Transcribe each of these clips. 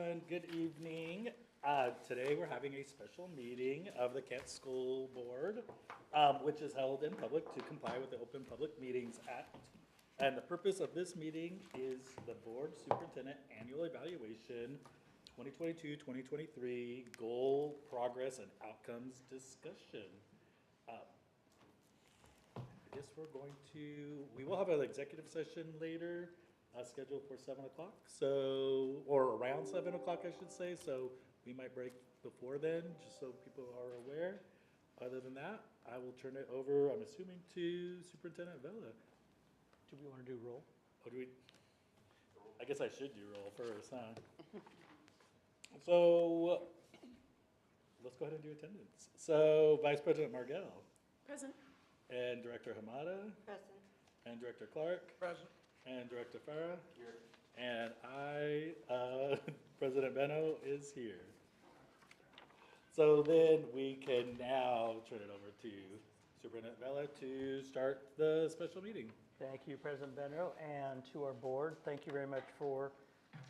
Good evening. Today we're having a special meeting of the Kent School Board, which is held in public to comply with the Open Public Meetings Act. And the purpose of this meeting is the Board Superintendent Annual Evaluation 2022-2023 Goal, Progress, and Outcomes Discussion. I guess we will have an executive session later scheduled for 7 o'clock, or around 7 o'clock, I should say. So we might break before then, just so people are aware. Other than that, I will turn it over, I'm assuming, to Superintendent Vela. Do we want to do roll? Oh, I guess I should do roll first, huh? So let's go ahead and do attendance. So Vice President Margell. Present. And Director Hamada. Present. And Director Clark. Present. And Director Farah. Here. And I, President Benno, is here. So then we can now turn it over to Superintendent Vela to start the special meeting. Thank you, President Benno, and to our board, thank you very much for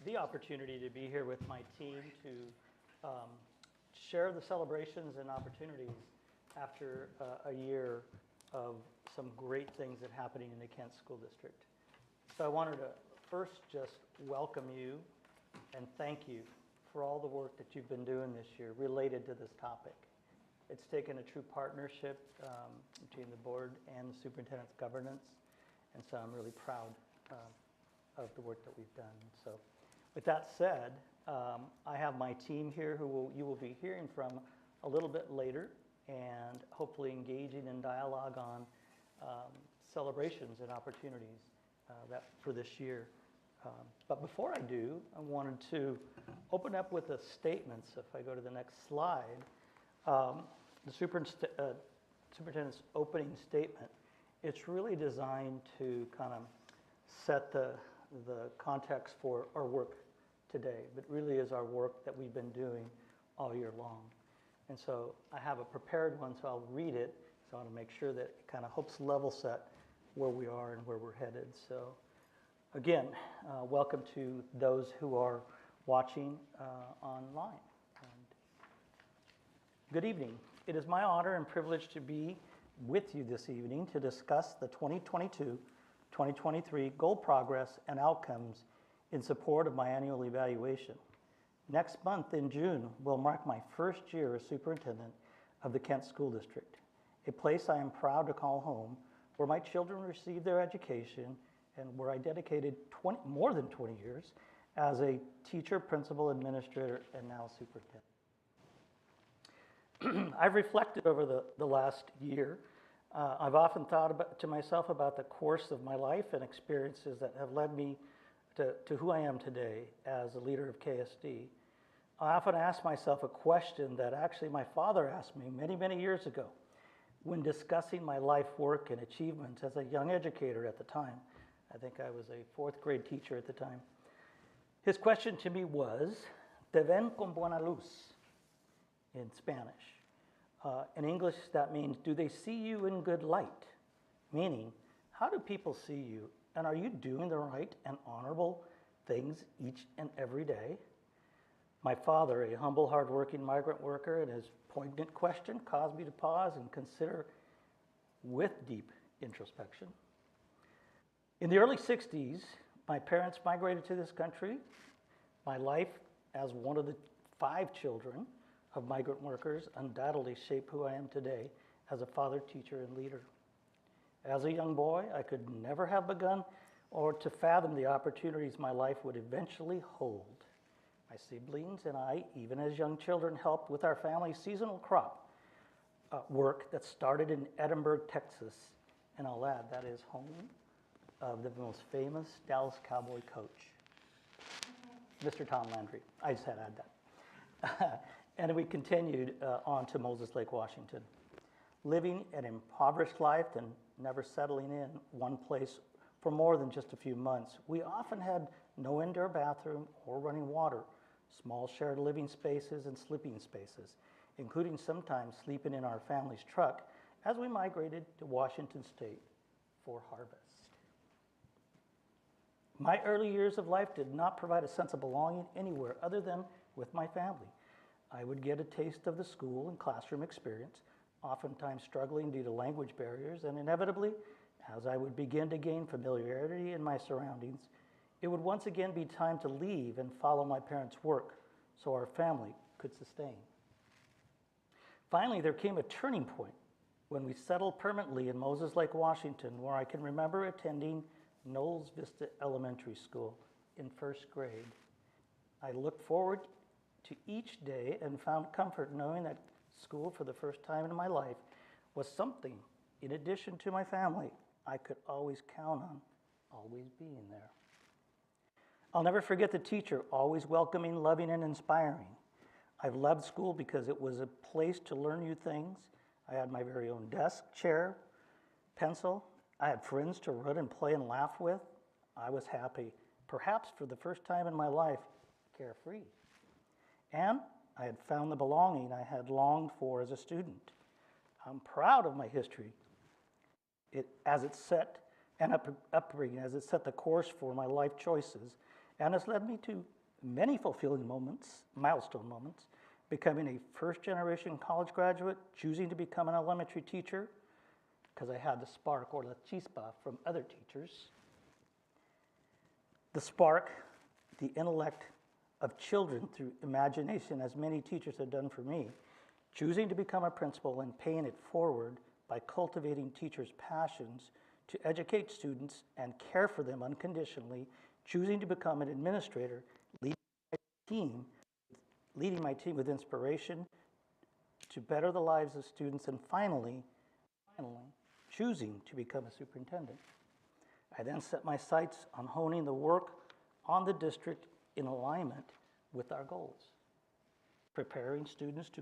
the opportunity to be here with my team to share the celebrations and opportunities after a year of some great things that are happening in the Kent School District. So I wanted to first just welcome you and thank you for all the work that you've been doing this year related to this topic. It's taken a true partnership between the board and the superintendent's governance, and so I'm really proud of the work that we've done. So with that said, I have my team here who you will be hearing from a little bit later, and hopefully engaging in dialogue on celebrations and opportunities for this year. But before I do, I wanted to open up with the statements. If I go to the next slide, the superintendent's opening statement, it's really designed to kind of set the context for our work today, but really is our work that we've been doing all year long. And so I have a prepared one, so I'll read it. So I want to make sure that it kind of helps level set where we are and where we're headed. So again, welcome to those who are watching online. And good evening. It is my honor and privilege to be with you this evening to discuss the 2022-2023 goal, progress, and outcomes in support of my annual evaluation. Next month in June will mark my first year as superintendent of the Kent School District, a place I am proud to call home, where my children received their education and where I dedicated more than 20 years as a teacher, principal, administrator, and now superintendent. I've reflected over the last year. I've often thought to myself about the course of my life and experiences that have led me to who I am today as a leader of KSD. I often ask myself a question that actually my father asked me many, many years ago when discussing my life work and achievements as a young educator at the time. I think I was a 4th grade teacher at the time. His question to me was, ¿Te ven con buena luz? In Spanish. In English, that means, do they see you in good light? Meaning, how do people see you? And are you doing the right and honorable things each and every day? My father, a humble, hardworking migrant worker, and his poignant question caused me to pause and consider with deep introspection. In the early 60s, my parents migrated to this country. My life as one of the 5 children of migrant workers undoubtedly shaped who I am today as a father, teacher, and leader. As a young boy, I could never have begun or to fathom the opportunities my life would eventually hold. My siblings and I, even as young children, helped with our family's seasonal crop work that started in Edinburgh, Texas. And I'll add, that is home of the most famous Dallas Cowboy coach, Mr. Tom Landry. I just had to add that. And we continued on to Moses Lake, Washington, living an impoverished life and never settling in one place for more than just a few months. We often had no indoor bathroom or running water, small shared living spaces and sleeping spaces, including sometimes sleeping in our family's truck as we migrated to Washington State for harvest. My early years of life did not provide a sense of belonging anywhere other than with my family. I would get a taste of the school and classroom experience, oftentimes struggling due to language barriers, and inevitably, as I would begin to gain familiarity in my surroundings, it would once again be time to leave and follow my parents' work so our family could sustain. Finally, there came a turning point when we settled permanently in Moses Lake, Washington, where I can remember attending Knowles Vista Elementary School in first grade. I looked forward to each day and found comfort knowing that school for the first time in my life was something, in addition to my family, I could always count on, always being there. I'll never forget the teacher, always welcoming, loving, and inspiring. I've loved school because it was a place to learn new things. I had my very own desk, chair, pencil. I had friends to run and play and laugh with. I was happy, perhaps for the first time in my life, carefree. And I had found the belonging I had longed for as a student. I'm proud of my history as it set and upbringing, as it set the course for my life choices, and has led me to many fulfilling moments, milestone moments, becoming a first-generation college graduate, choosing to become an elementary teacher, because I had the spark or la chispa from other teachers. The spark, the intellect of children through imagination, as many teachers have done for me, choosing to become a principal and paying it forward by cultivating teachers' passions to educate students and care for them unconditionally, choosing to become an administrator, leading my team with inspiration to better the lives of students, and finally, choosing to become a superintendent. I then set my sights on honing the work on the district in alignment with our goals. Preparing students to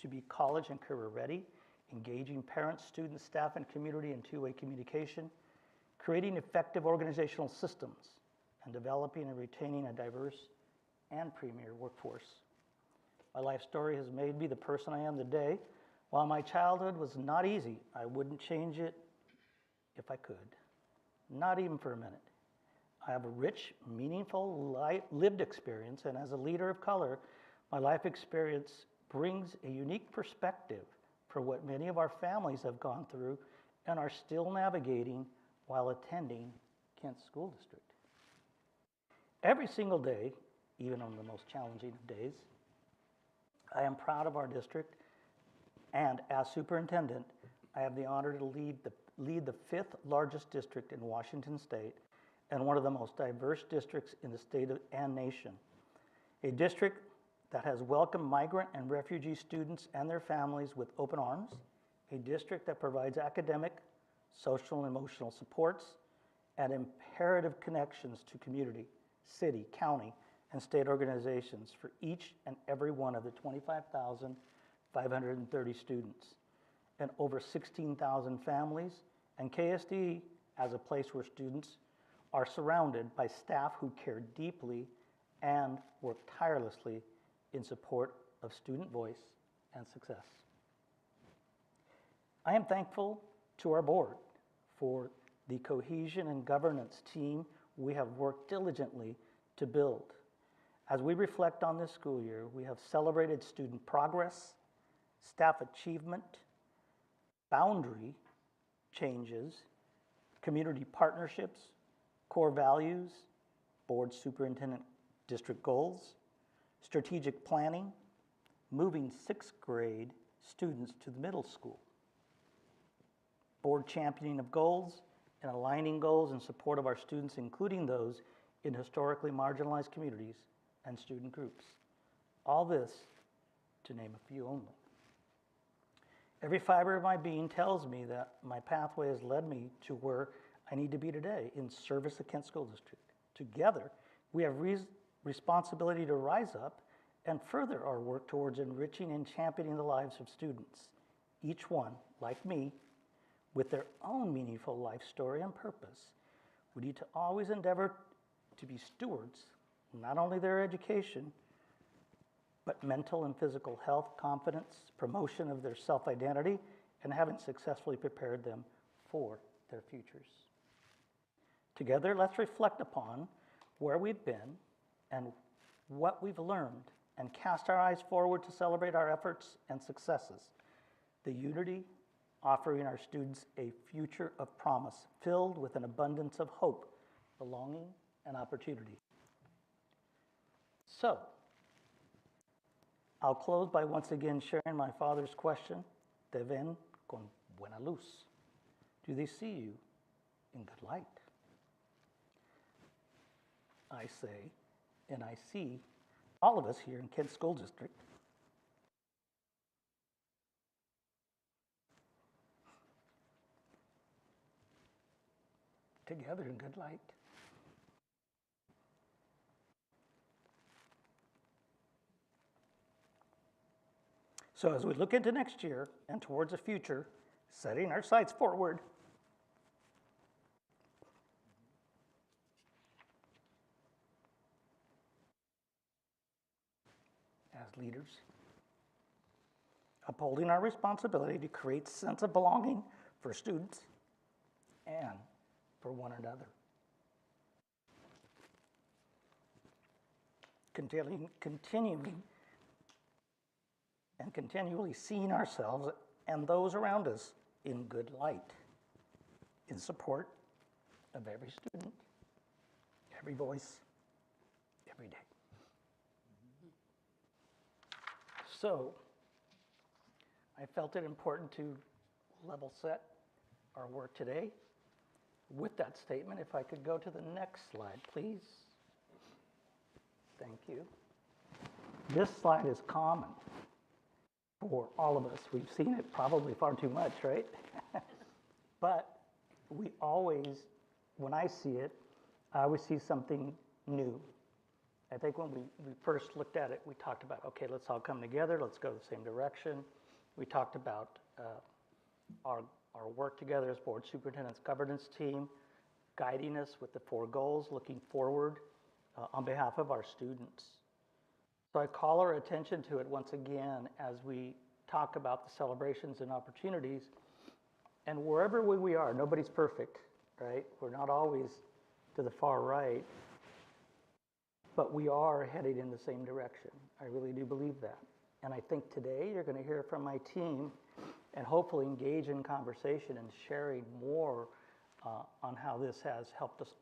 be college and career ready, engaging parents, students, staff, and community in two-way communication, creating effective organizational systems, and developing and retaining a diverse and premier workforce. My life story has made me the person I am today. While my childhood was not easy, I wouldn't change it if I could, not even for a minute. I have a rich, meaningful lived experience, and as a leader of color, my life experience brings a unique perspective for what many of our families have gone through and are still navigating while attending Kent School District. Every single day, even on the most challenging of days, I am proud of our district, and as superintendent, I have the honor to lead the fifth largest district in Washington State and one of the most diverse districts in the state and nation. A district that has welcomed migrant and refugee students and their families with open arms, a district that provides academic, social, and emotional supports, and imperative connections to community, city, county, and state organizations for each and every one of the 25,530 students and over 16,000 families, and KSD as a place where students are surrounded by staff who care deeply and work tirelessly in support of student voice and success. I am thankful to our board for the cohesion and governance team we have worked diligently to build. As we reflect on this school year, we have celebrated student progress, staff achievement, boundary changes, community partnerships, core values, board superintendent district goals, strategic planning, moving sixth grade students to the middle school, board championing of goals, and aligning goals in support of our students, including those in historically marginalized communities and student groups. All this to name a few only. Every fiber of my being tells me that my pathway has led me to where I need to be today in service of Kent School District. Together, we have responsibility to rise up and further our work towards enriching and championing the lives of students, each one, like me, with their own meaningful life story and purpose. We need to always endeavor to be stewards, not only their education, but mental and physical health, confidence, promotion of their self-identity, and having successfully prepared them for their futures. Together, let's reflect upon where we've been and what we've learned and cast our eyes forward to celebrate our efforts and successes. The unity offering our students a future of promise filled with an abundance of hope, belonging, and opportunity. So, I'll close by once again sharing my father's question, ¿Te ven con buena luz? Do they see you in good light? I say, and I see all of us here in Kent School District together in good light. So as we look into next year and towards the future, setting our sights forward, as leaders, upholding our responsibility to create a sense of belonging for students and for one another. Continually seeing ourselves and those around us in good light, in support of every student, every voice, every day. So, I felt it important to level set our work today. With that statement, if I could go to the next slide, please. Thank you. This slide is common for all of us. We've seen it probably far too much, right? But we always, when I see it, I always see something new. I think when we first looked at it, we talked about, okay, let's all come together, let's go the same direction. We talked about our work together as board superintendent's governance team, guiding us with the 4 goals, looking forward on behalf of our students. So I call our attention to it once again as we talk about the celebrations and opportunities. And wherever we are, nobody's perfect, right? We're not always to the far right, but we are headed in the same direction. I really do believe that. And I think today you're going to hear from my team and hopefully engage in conversation and sharing more on how this has helped us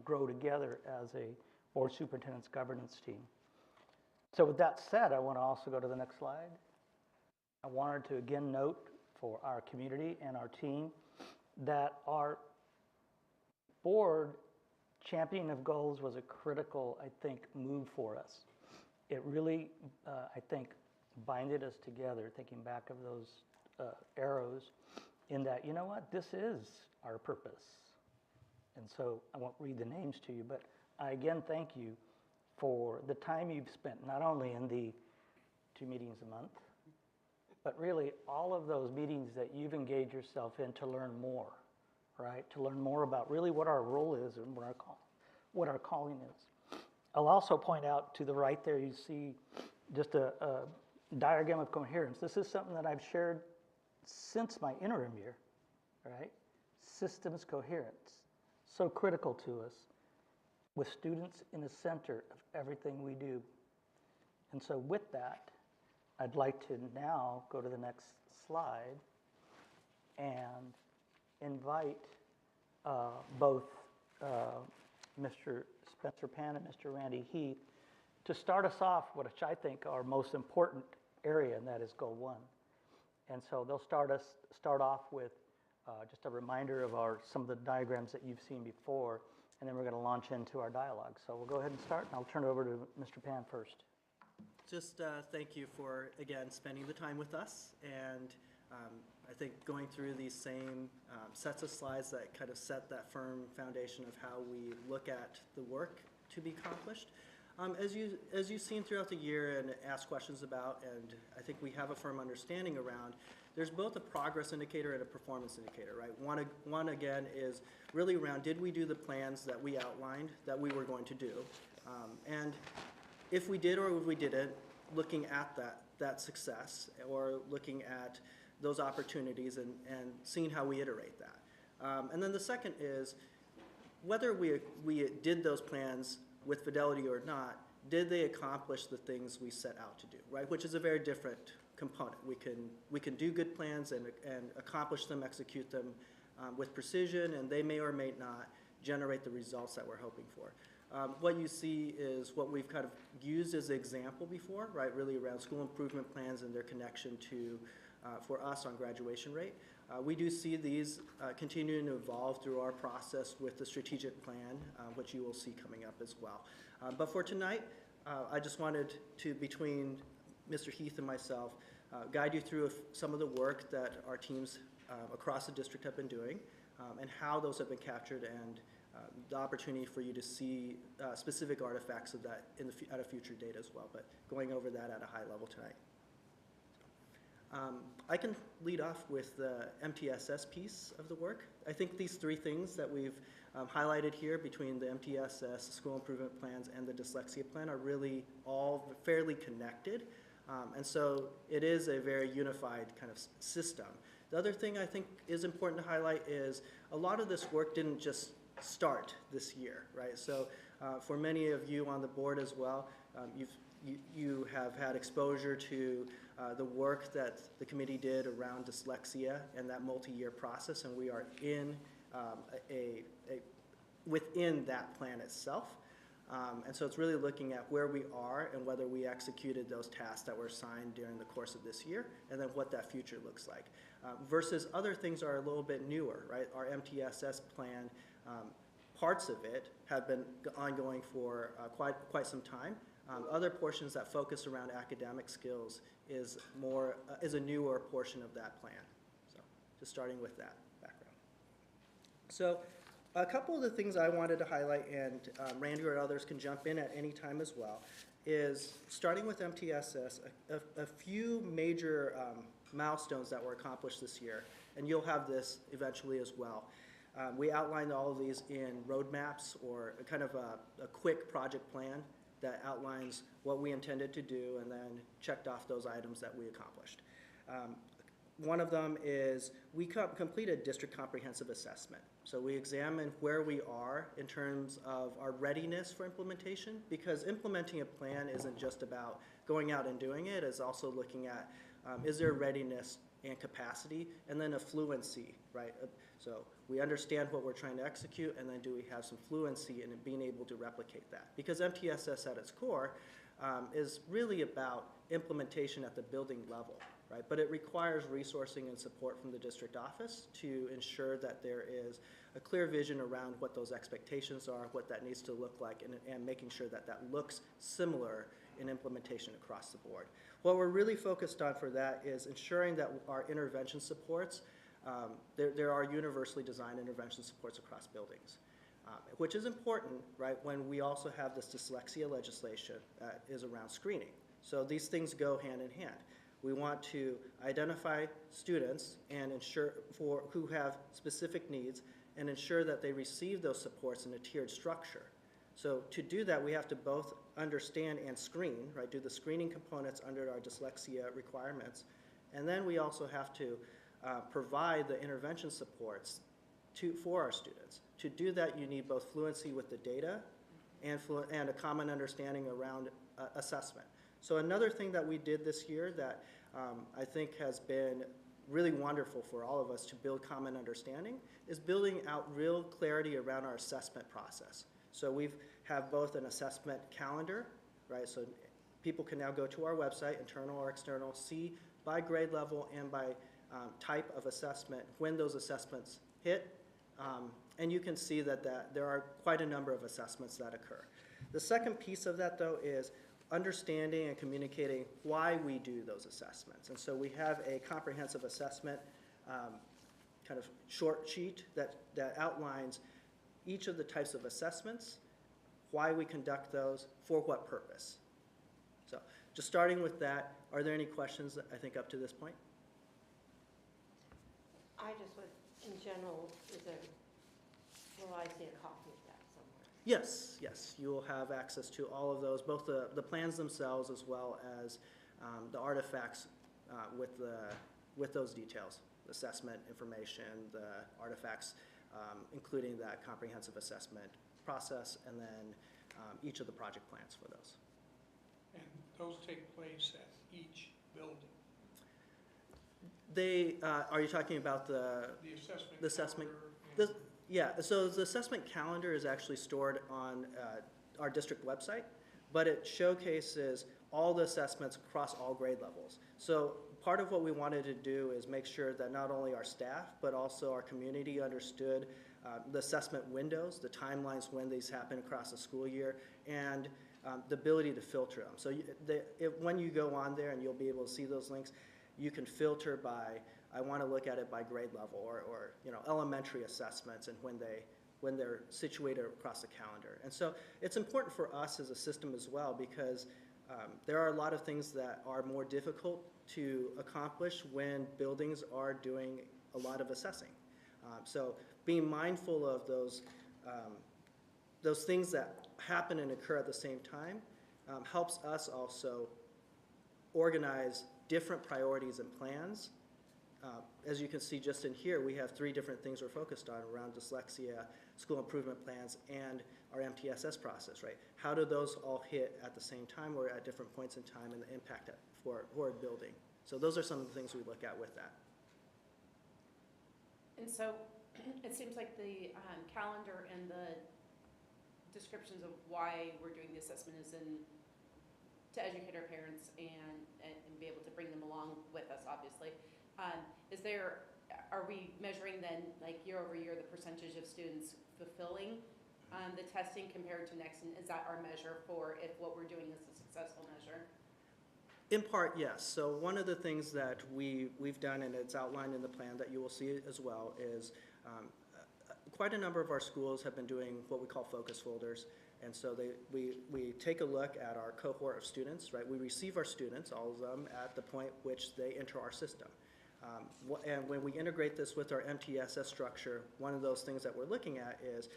grow together as a board superintendent's governance team. So with that said, I want to also go to the next slide. I wanted to again note for our community and our team that our board championing of goals was a critical, I think, move for us. It really, I think, binded us together, thinking back of those arrows, in that, you know what, this is our purpose. And so I won't read the names to you, but I again thank you for the time you've spent, not only in the 2 meetings a month, but really all of those meetings that you've engaged yourself in to learn more, right? To learn more about really what our role is and what our calling is. I'll also point out to the right there, you see just a diagram of coherence. This is something that I've shared since my interim year, right? Systems coherence, so critical to us, with students in the center of everything we do. And so with that, I'd like to now go to the next slide and invite both Mr. Spencer Pan and Mr. Randy Heath to start us off, which I think are most important area, and that is goal 1. And so they'll start off with just a reminder of some of the diagrams that you've seen before, and then we're going to launch into our dialogue. So we'll go ahead and start, and I'll turn it over to Mr. Pan first. Just thank you for, again, spending the time with us, and I think going through these same sets of slides that kind of set that firm foundation of how we look at the work to be accomplished. As you've seen throughout the year and asked questions about, and I think we have a firm understanding around, there's both a progress indicator and a performance indicator, right? One again, is really around, did we do the plans that we outlined that we were going to do? And if we did or if we didn't, looking at that success, or looking at those opportunities and seeing how we iterate that. And then the second is, whether we did those plans with fidelity or not, did they accomplish the things we set out to do, right? Which is a very different component. We can do good plans and accomplish them, execute them with precision, and they may or may not generate the results that we're hoping for. What you see is what we've kind of used as an example before, right? Really around school improvement plans and their connection to, for us on graduation rate. We do see these continuing to evolve through our process with the strategic plan, which you will see coming up as well. But for tonight, I just wanted to, between Mr. Heath and myself, guide you through some of the work that our teams across the district have been doing and how those have been captured, and the opportunity for you to see specific artifacts of that at a future date as well, but going over that at a high level tonight. I can lead off with the MTSS piece of the work. I think these three things that we've highlighted here between the MTSS, school improvement plans, and the dyslexia plan are really all fairly connected. And so it is a very unified kind of system. The other thing I think is important to highlight is a lot of this work didn't just start this year, right? So for many of you on the board as well, you have had exposure to the work that the committee did around dyslexia and that multi-year process, and we are in within that plan itself. And so it's really looking at where we are and whether we executed those tasks that were assigned during the course of this year, and then what that future looks like. Versus other things are a little bit newer, right? Our MTSS plan, parts of it have been ongoing for quite some time. Other portions that focus around academic skills is a newer portion of that plan. So just starting with that background. So a couple of the things I wanted to highlight, and Randy or others can jump in at any time as well, is starting with MTSS, a few major milestones that were accomplished this year, and you'll have this eventually as well. We outlined all of these in roadmaps, or kind of a quick project plan that outlines what we intended to do and then checked off those items that we accomplished. One of them is we completed district comprehensive assessment. So we examined where we are in terms of our readiness for implementation, because implementing a plan isn't just about going out and doing it, it's also looking at is there readiness and capacity, and then a fluency, right? So we understand what we're trying to execute, and then do we have some fluency in being able to replicate that? Because MTSS at its core is really about implementation at the building level, right? But it requires resourcing and support from the district office to ensure that there is a clear vision around what those expectations are, what that needs to look like, and making sure that that looks similar in implementation across the board. What we're really focused on for that is ensuring that our intervention supports, there are universally designed intervention supports across buildings, which is important, right, when we also have this dyslexia legislation that is around screening. So these things go hand in hand. We want to identify students and ensure who have specific needs and ensure that they receive those supports in a tiered structure. So to do that, we have to both understand and screen, right, do the screening components under our dyslexia requirements, and then we also have to provide the intervention supports for our students. To do that, you need both fluency with the data and a common understanding around assessment. So another thing that we did this year that I think has been really wonderful for all of us to build common understanding is building out real clarity around our assessment process. So we have both an assessment calendar, right? So people can now go to our website, internal or external, see by grade level and by type of assessment when those assessments hit. And you can see that there are quite a number of assessments that occur. The second piece of that, though, is understanding and communicating why we do those assessments. And so we have a comprehensive assessment kind of short sheet that outlines each of the types of assessments, why we conduct those, for what purpose. So just starting with that, are there any questions, I think, up to this point? I just would, in general, will I see a copy of that somewhere? Yes, yes, you will have access to all of those, both the plans themselves as well as the artifacts with those details, assessment information, the artifacts including that comprehensive assessment process and then each of the project plans for those. And those take place at each building? They, are you talking about the assessment? Yeah, so the assessment calendar is actually stored on our district website, but it showcases all the assessments across all grade levels. So part of what we wanted to do is make sure that not only our staff, but also our community understood the assessment windows, the timelines when these happen across the school year, and the ability to filter them. So when you go on there, and you'll be able to see those links, you can filter by, I want to look at it by grade level, or you know, elementary assessments and when they're situated across the calendar. And so it's important for us as a system as well, because there are a lot of things that are more difficult to accomplish when buildings are doing a lot of assessing. So being mindful of those things that happen and occur at the same time helps us also organize different priorities and plans. As you can see just in here, we have 3 different things we're focused on around dyslexia, school improvement plans, and our MTSS process, right? How do those all hit at the same time or at different points in time, and the impact for a building? So those are some of the things we look at with that. And so it seems like the calendar and the descriptions of why we're doing the assessment is to educate our parents and be able to bring them along with us, obviously. Are we measuring then, like year over year, the percentage of students fulfilling the testing compared to next? And is that our measure for if what we're doing is a successful measure? In part, yes. So one of the things that we've done, and it's outlined in the plan that you will see as well, is quite a number of our schools have been doing what we call focus folders. And so we take a look at our cohort of students, right? We receive our students, all of them, at the point which they enter our system. And when we integrate this with our MTSS structure, one of those things that we're looking at is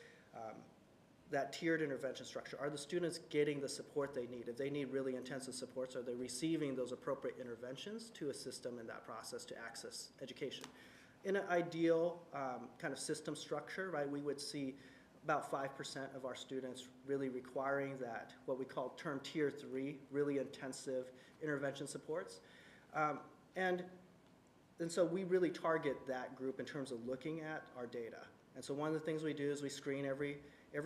that tiered intervention structure. Are the students getting the support they need? If they need really intensive supports, are they receiving those appropriate interventions to assist them in that process to access education? In an ideal kind of system structure, right, we would see about 5% of our students really requiring that, what we call term tier 3, really intensive intervention supports. And so we really target that group in terms of looking at our data. And so one of the things we do is we screen every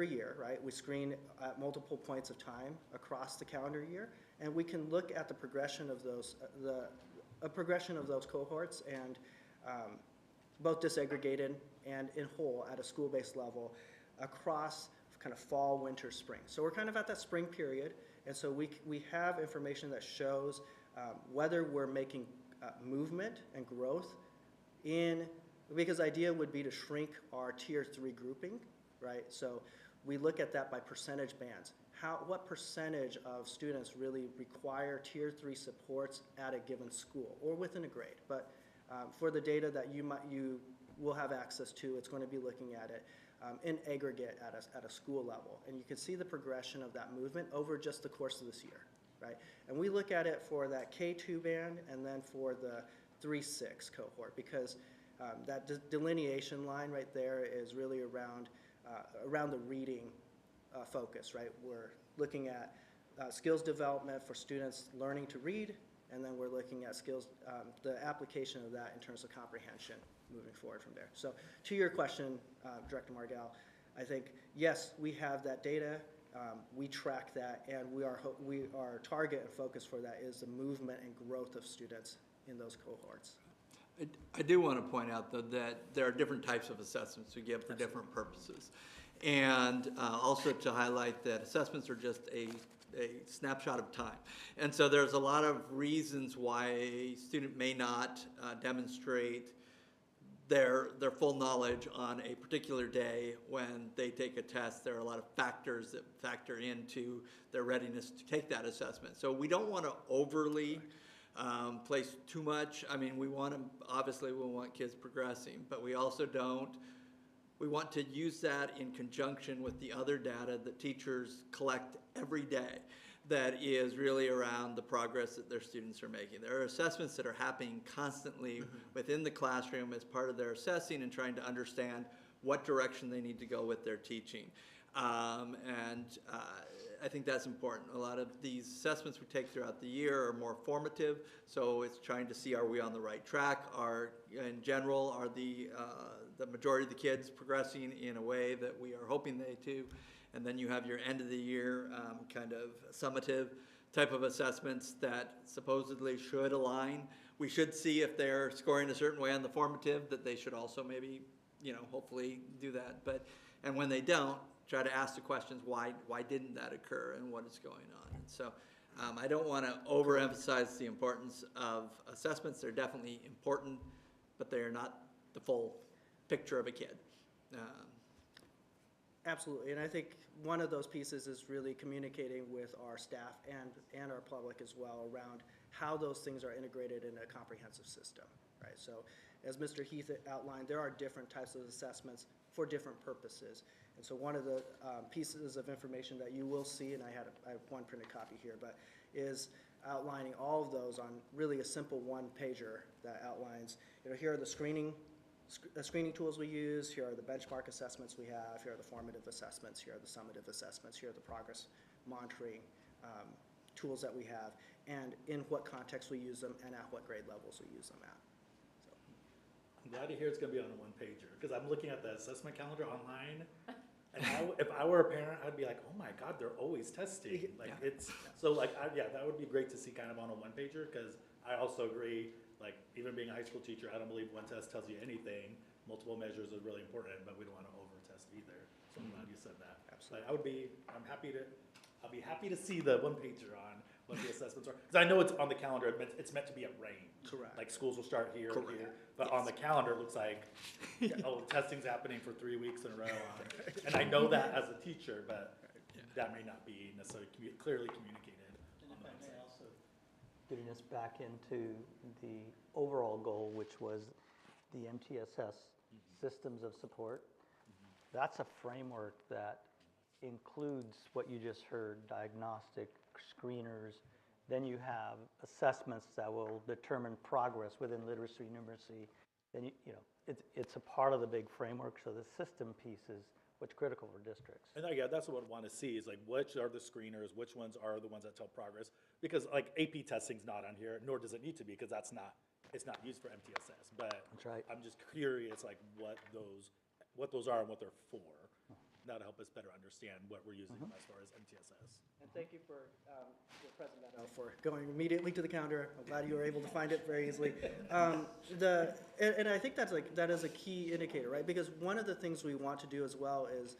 year, right? We screen at multiple points of time across the calendar year, and we can look at the progression of those, progression of those cohorts, and both disaggregated and in whole at a school-based level across kind of fall, winter, spring. So we're kind of at that spring period, and so we have information that shows whether we're making movement and growth because the idea would be to shrink our tier 3 grouping, right? So we look at that by percentage bands. What percentage of students really require tier 3 supports at a given school or within a grade? But for the data that you will have access to, it's going to be looking at it in aggregate at a school level. And you can see the progression of that movement over just the course of this year, right? And we look at it for that K2 band and then for the 3-6 cohort, because that delineation line right there is really around the reading focus, right? We're looking at skills development for students learning to read, and then we're looking at skills, the application of that in terms of comprehension moving forward from there. So to your question, Director Margell, I think, yes, we have that data, we track that, and our target and focus for that is the movement and growth of students in those cohorts. I do want to point out, though, that there are different types of assessments we give for different purposes. And also to highlight that assessments are just a snapshot of time. And so there's a lot of reasons why a student may not demonstrate their full knowledge on a particular day when they take a test. There are a lot of factors that factor into their readiness to take that assessment. So we don't want to overly place too much. I mean, we want kids progressing, but we also we want to use that in conjunction with the other data that teachers collect every day that is really around the progress that their students are making. There are assessments that are happening constantly within the classroom as part of their assessing and trying to understand what direction they need to go with their teaching. I think that's important. A lot of these assessments we take throughout the year are more formative, so it's trying to see, are we on the right track? In general, are the majority of the kids progressing in a way that we are hoping they do? And then you have your end of the year kind of summative type of assessments that supposedly should align. We should see if they're scoring a certain way on the formative, that they should also maybe, hopefully do that. And when they don't, try to ask the questions, why didn't that occur and what is going on? And so I don't want to overemphasize the importance of assessments. They're definitely important, but they are not the full picture of a kid. Absolutely, and I think one of those pieces is really communicating with our staff and our public as well around how those things are integrated in a comprehensive system, right? So as Mr. Heath outlined, there are different types of assessments for different purposes. And so one of the pieces of information that you will see, and I have one printed copy here, but is outlining all of those on really a simple one-pager that outlines, here are the screening tools we use, here are the benchmark assessments we have, here are the formative assessments, here are the summative assessments, here are the progress monitoring tools that we have, and in what context we use them, and at what grade levels we use them at. So. I'm glad to hear it's going to be on a one-pager, because I'm looking at the assessment calendar online, and if I were a parent, I'd be like, oh my God, they're always testing. Like so like, that would be great to see kind of on a one-pager, because I also agree, like even being a high school teacher, I don't believe one test tells you anything. Multiple measures are really important, but we don't want to over-test either. So I'm glad you said that. Absolutely. Like, I'll be happy to see the one-pager on what the assessments are. Because I know it's on the calendar, it's meant to be a range. Correct. Like schools will start here and here, but Yes. on the calendar, it looks like, testing's happening for 3 weeks in a row. And I know that as a teacher, but that may not be necessarily clearly communicated on the website. Also, getting us back into the overall goal, which was the MTSS systems of support. That's a framework that includes what you just heard, diagnostic, screeners. Then you have assessments that will determine progress within literacy, numeracy. Then it's a part of the big framework. So the system piece is what's critical for districts. And that's what I want to see is like, which are the screeners, which ones are the ones that tell progress? Because like AP testing's not on here, nor does it need to be, because it's not used for MTSS. But That's right. I'm just curious, like what those are and what they're for. That'll help us better understand what we're using as far as MTSS. And thank you for President Meadow for going immediately to the calendar. I'm glad you were able to find it very easily. And I think that is a key indicator, right? Because one of the things we want to do as well is,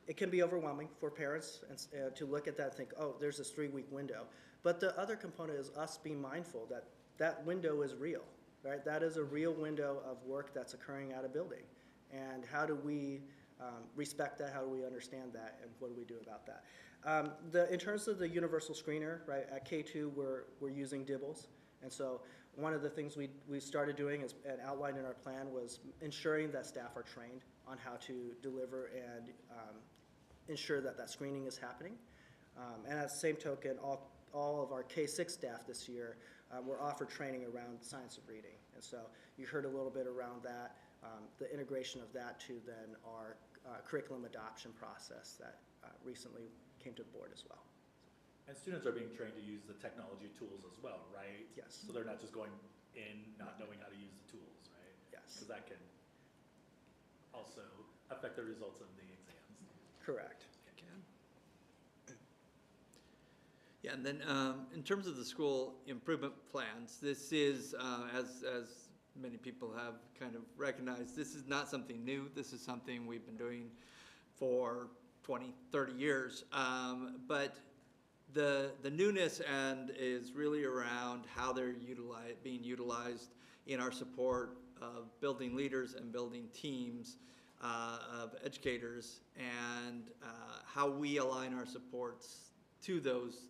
it can be overwhelming for parents and to look at that and think, oh, there's this 3-week window. But the other component is us being mindful that that window is real, right? That is a real window of work that's occurring at a building. And how do we respect that? How do we understand that? And what do we do about that? In terms of the universal screener, right, at K2 we're using dibbles. And so one of the things we started doing and outlined in our plan was ensuring that staff are trained on how to deliver and ensure that screening is happening. And at the same token, all of our K6 staff this year were offered training around science of reading. And so you heard a little bit around that, the integration of that to then our curriculum adoption process that recently came to the board as well. And students are being trained to use the technology tools as well, right? Yes. So they're not just going in not knowing how to use the tools, right? Yes. Because that can also affect the results of the exams. Correct. Yeah, and then in terms of the school improvement plans, this is, as many people have kind of recognized, this is not something new. This is something we've been doing for 20, 30 years. But the newness is really around how they're being utilized in our support of building leaders and building teams of educators, and how we align our supports to those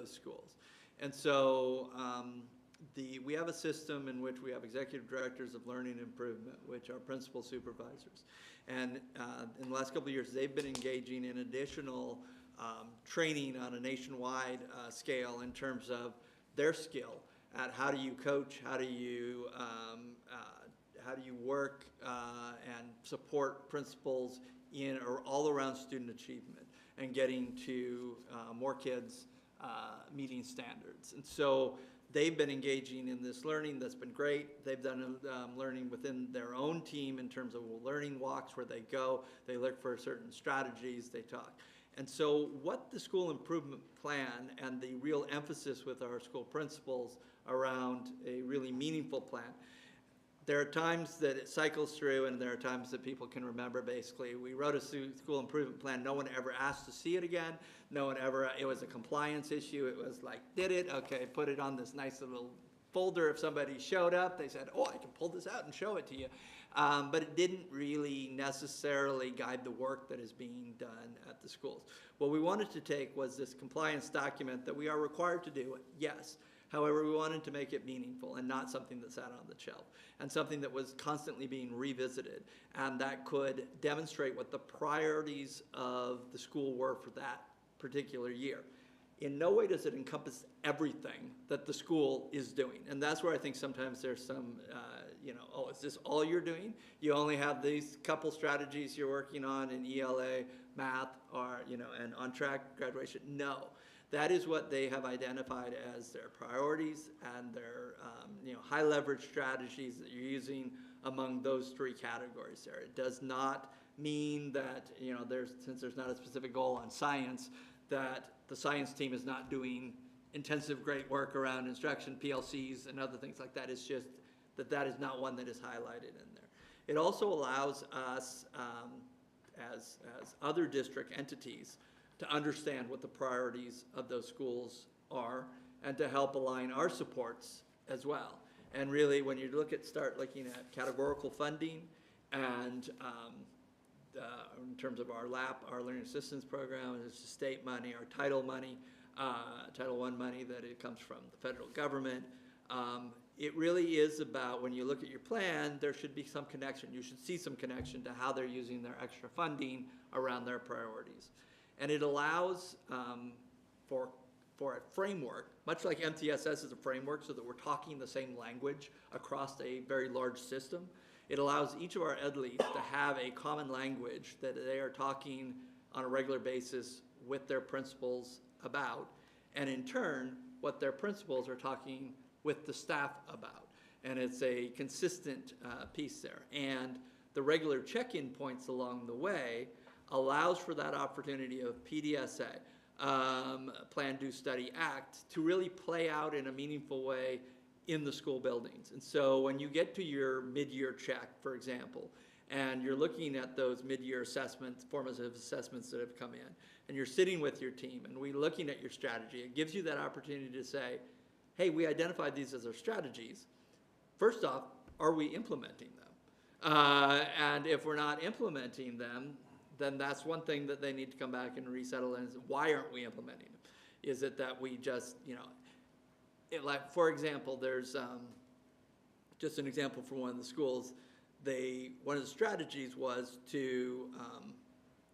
schools. And so we have a system in which we have executive directors of learning and improvement, which are principal supervisors. And in the last couple of years, they've been engaging in additional training on a nationwide scale in terms of their skill at how do you coach, how do you how do you work and support principals in or all around student achievement and getting to more kids meeting standards. And so they've been engaging in this learning that's been great. They've done learning within their own team in terms of learning walks where they go, they look for certain strategies, they talk. And so what the school improvement plan and the real emphasis with our school principals around a really meaningful plan, there are times that it cycles through and there are times that people can remember. Basically, we wrote a school improvement plan, no one ever asked to see it again, no one ever, it was a compliance issue, it was like, did it, okay, put it on this nice little folder. If somebody showed up, they said, oh, I can pull this out and show it to you. But it didn't really necessarily guide the work that is being done at the schools. What we wanted to take was this compliance document that we are required to do, yes. However, we wanted to make it meaningful and not something that sat on the shelf, and something that was constantly being revisited and that could demonstrate what the priorities of the school were for that particular year. In no way does it encompass everything that the school is doing. And that's where I think sometimes there's some, oh, is this all you're doing? You only have these couple strategies you're working on in ELA, math, or, and on-track graduation. No. That is what they have identified as their priorities and their high leverage strategies that you're using among those three categories there. It does not mean that, since there's not a specific goal on science, that the science team is not doing intensive great work around instruction, PLCs, and other things like that. It's just that is not one that is highlighted in there. It also allows us, as other district entities, to understand what the priorities of those schools are and to help align our supports as well. And really, when you start looking at categorical funding and in terms of our LAP, our Learning Assistance Program, it's the state money, our Title money, Title I money that it comes from the federal government. It really is about, when you look at your plan, there should be some connection. You should see some connection to how they're using their extra funding around their priorities. And it allows for a framework, much like MTSS is a framework so that we're talking the same language across a very large system. It allows each of our ed leads to have a common language that they are talking on a regular basis with their principals about, and in turn, what their principals are talking with the staff about. And it's a consistent piece there. And the regular check-in points along the way allows for that opportunity of PDSA, Plan, Do, Study, Act, to really play out in a meaningful way in the school buildings. And so when you get to your mid-year check, for example, and you're looking at those mid-year assessments, formative assessments that have come in, and you're sitting with your team and we're looking at your strategy, it gives you that opportunity to say, hey, we identified these as our strategies. First off, are we implementing them? And if we're not implementing them, then that's one thing that they need to come back and resettle in is, why aren't we implementing them? Is it that we just, like, for example, there's just an example from one of the schools. One of the strategies was to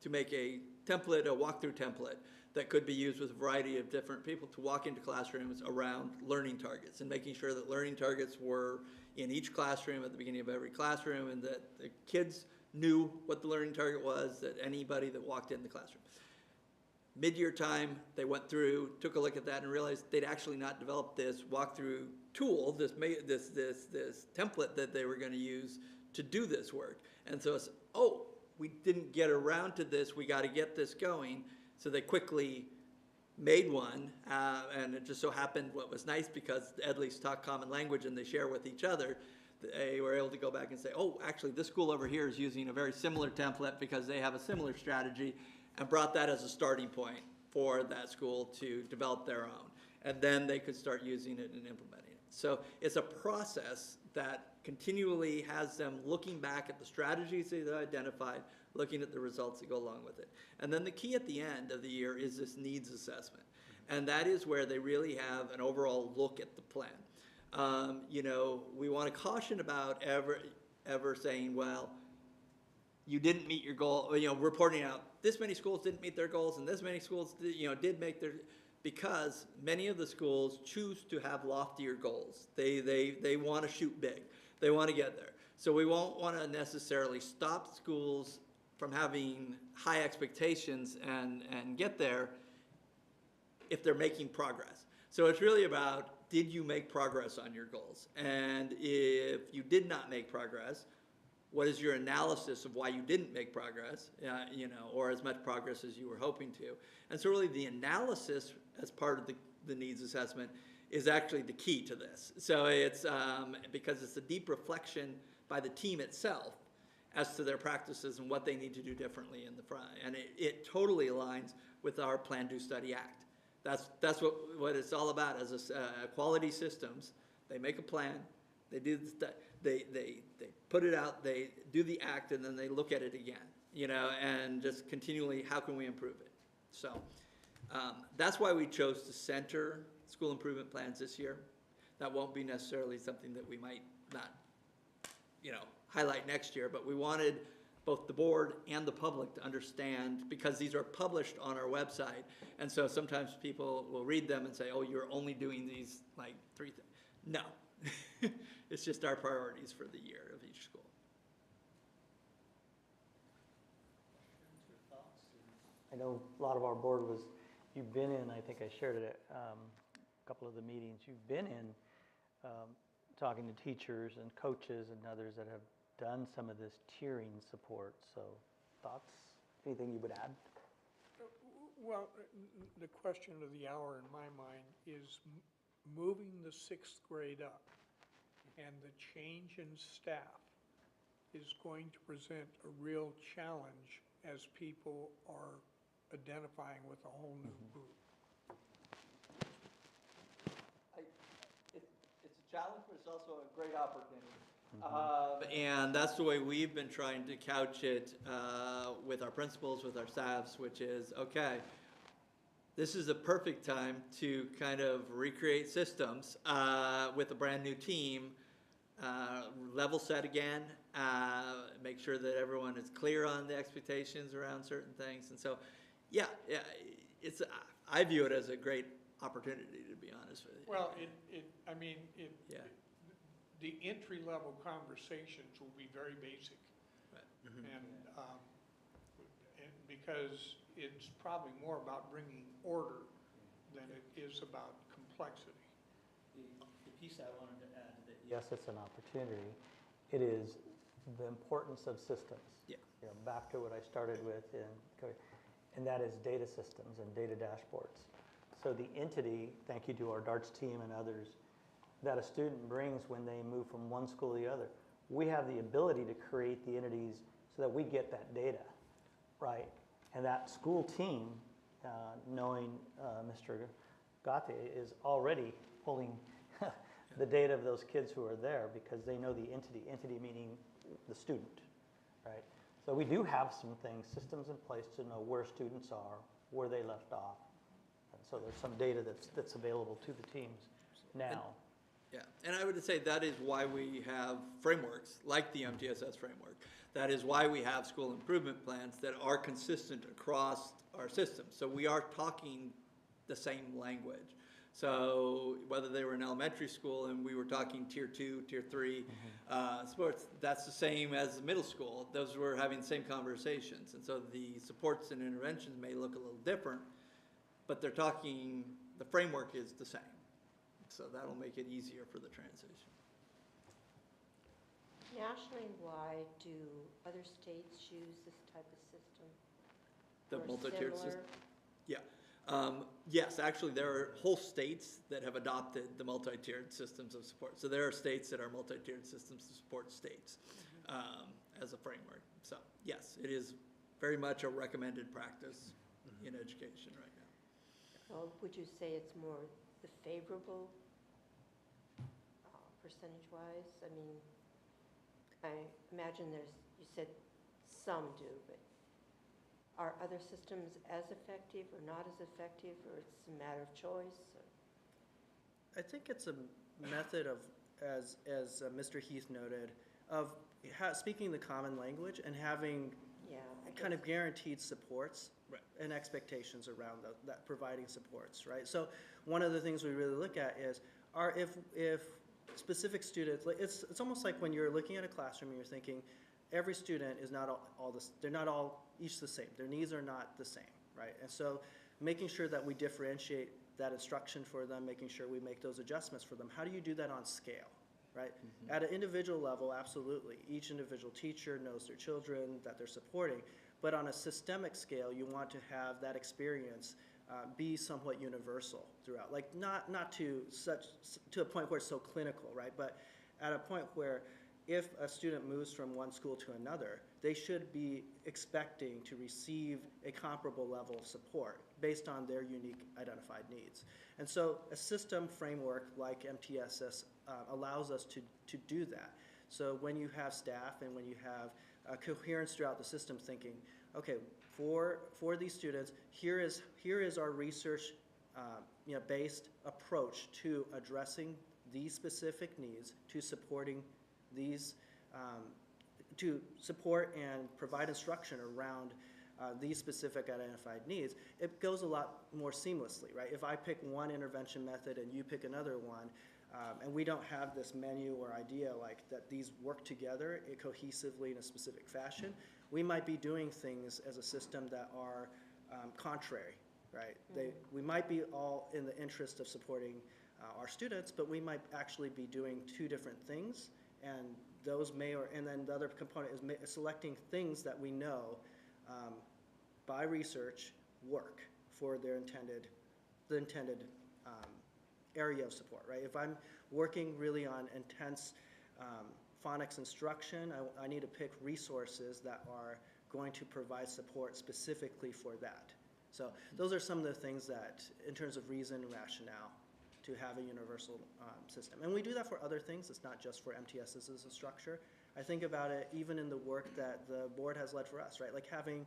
make a template, a walkthrough template that could be used with a variety of different people to walk into classrooms around learning targets and making sure that learning targets were in each classroom at the beginning of every classroom, and that the kids knew what the learning target was, that anybody that walked in the classroom. Mid-year time, they went through, took a look at that, and realized they'd actually not developed this walkthrough tool, this template that they were going to use to do this work. And so it's, oh, we didn't get around to this, we got to get this going. So they quickly made one, and it just so happened what was nice, because the ed leads talk common language and they share with each other, they were able to go back and say, oh, actually this school over here is using a very similar template because they have a similar strategy, and brought that as a starting point for that school to develop their own. And then they could start using it and implementing it. So it's a process that continually has them looking back at the strategies they've identified, looking at the results that go along with it. And then the key at the end of the year is this needs assessment. And that is where they really have an overall look at the plan. We want to caution about ever saying, well, you didn't meet your goal, reporting out this many schools didn't meet their goals and this many schools did make their, because many of the schools choose to have loftier goals. They want to shoot big. They want to get there. So we won't want to necessarily stop schools from having high expectations and get there if they're making progress. So it's really about, did you make progress on your goals? And if you did not make progress, what is your analysis of why you didn't make progress, or as much progress as you were hoping to? And so really the analysis as part of the needs assessment is actually the key to this. So it's because it's a deep reflection by the team itself as to their practices and what they need to do differently in the front. And it totally aligns with our Plan, Do, Study, Act. That's what it's all about as a quality systems. They make a plan, they do they put it out, they do the act, and then they look at it again, and just continually, how can we improve it? So that's why we chose to center school improvement plans this year. That won't be necessarily something that we might not, highlight next year, but we wanted both the board and the public to understand, because these are published on our website, and so sometimes people will read them and say, oh, you're only doing these like 3 things. No, it's just our priorities for the year of each school. I know a lot of our board you've been in, I think I shared it at a couple of the meetings, you've been in talking to teachers and coaches and others that have done some of this tiering support. So thoughts, anything you would add? Well, the question of the hour in my mind is moving the 6th grade up, and the change in staff is going to present a real challenge as people are identifying with a whole new group. It's a challenge, but it's also a great opportunity. And that's the way we've been trying to couch it with our principals, with our staffs, which is, okay, this is a perfect time to kind of recreate systems with a brand new team, level set again, make sure that everyone is clear on the expectations around certain things. And so, yeah, I view it as a great opportunity, to be honest with you. Well, Yeah. the entry-level conversations will be very basic. Right. And because it's probably more about bringing order than it is about complexity. The piece I wanted to add that, yes, it's an opportunity. It is the importance of systems. Yeah. Back to what I started with, and that is data systems and data dashboards. So the entity, thank you to our DARTS team and others, that a student brings when they move from one school to the other, we have the ability to create the entities so that we get that data, right? And that school team, knowing Mr. Gate, is already pulling the data of those kids who are there because they know the entity meaning the student, right? So we do have some things, systems in place to know where students are, where they left off. And so there's some data that's available to the teams now. Yeah, and I would say that is why we have frameworks like the MTSS framework. That is why we have school improvement plans that are consistent across our systems. So we are talking the same language. So whether they were in elementary school and we were talking tier 2, tier 3 sports, that's the same as middle school. Those were having the same conversations. And so the supports and interventions may look a little different, but they're talking, the framework is the same. So that'll make it easier for the transition. Nationally, why do other states use this type of system? The Or multi-tiered similar? system? Yeah. Yes, actually, there are whole states that have adopted the multi-tiered systems of support. So there are states that are multi-tiered systems to support states as a framework. So yes, it is very much a recommended practice in education right now. So would you say it's more the favorable percentage-wise? I mean, I imagine you said some do, but are other systems as effective or not as effective, or it's a matter of choice? Or? I think it's a method of, as Mr. Heath noted, of speaking the common language and having kind of guaranteed supports and expectations around that providing supports, right? So one of the things we really look at is, if specific students, like, it's almost like when you're looking at a classroom and you're thinking, every student is not all this, they're not all each the same. Their needs are not the same, right? And so making sure that we differentiate that instruction for them, making sure we make those adjustments for them. How do you do that on scale, right? At an individual level, absolutely. Each individual teacher knows their children that they're supporting, but on a systemic scale, you want to have that experience be somewhat universal throughout. Like not to a point where it's so clinical, right? But at a point where if a student moves from one school to another, they should be expecting to receive a comparable level of support based on their unique identified needs. And so a system framework like MTSS allows us to do that. So when you have staff and when you have coherence throughout the system thinking, okay, for these students, here is our research based approach to addressing these specific needs, to supporting these, to support and provide instruction around these specific identified needs. It goes a lot more seamlessly, right? If I pick one intervention method and you pick another one, and we don't have this menu or idea like that these work together cohesively in a specific fashion, we might be doing things as a system that are contrary, right? We might be all in the interest of supporting our students, but we might actually be doing two different things, and those may, and then the other component is selecting things that we know by research work for the intended area of support, right? If I'm working really on intense phonics instruction, I need to pick resources that are going to provide support specifically for that. So those are some of the things that, in terms of reason and rationale, to have a universal system. And we do that for other things. It's not just for MTSS as a structure. I think about it even in the work that the board has led for us, right? Like having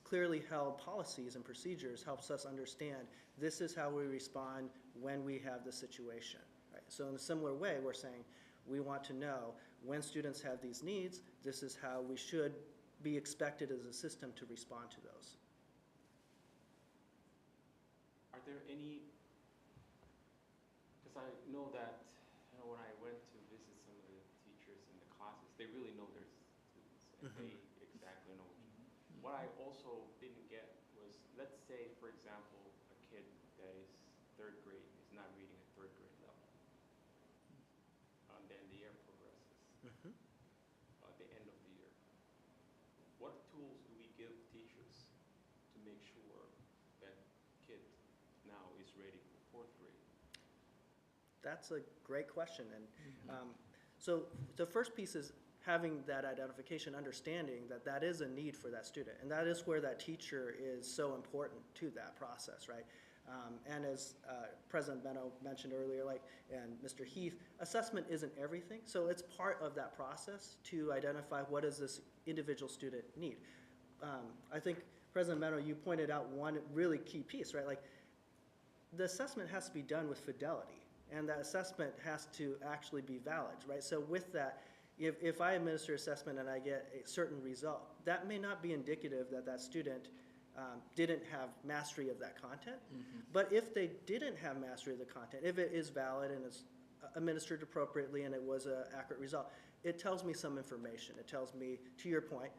clearly held policies and procedures helps us understand this is how we respond when we have the situation, right? So in a similar way, we're saying we want to know when students have these needs, this is how we should be expected as a system to respond to those. Are there any, because I know that when I went to visit some of the teachers in the classes, they really know their students and they exactly know. What I also didn't get was, let's say, for example, a kid that is third grade is not reading at third grade level. Then the year progresses. At the end of the year, what tools do we give teachers to make sure that kid now is ready for fourth grade? That's a great question. And so the first piece is having that identification, understanding that that is a need for that student. And that is where that teacher is so important to that process, right? And as President Benno mentioned earlier, and Mr. Heath, assessment isn't everything. So it's part of that process to identify what does this individual student need. I think, President Benno, you pointed out one really key piece, right? Like, the assessment has to be done with fidelity, and that assessment has to actually be valid, right? So with that, if I administer assessment and I get a certain result, that may not be indicative that that student didn't have mastery of that content. But if they didn't have mastery of the content, if it is valid and it's administered appropriately and it was an accurate result, it tells me some information. It tells me, to your point,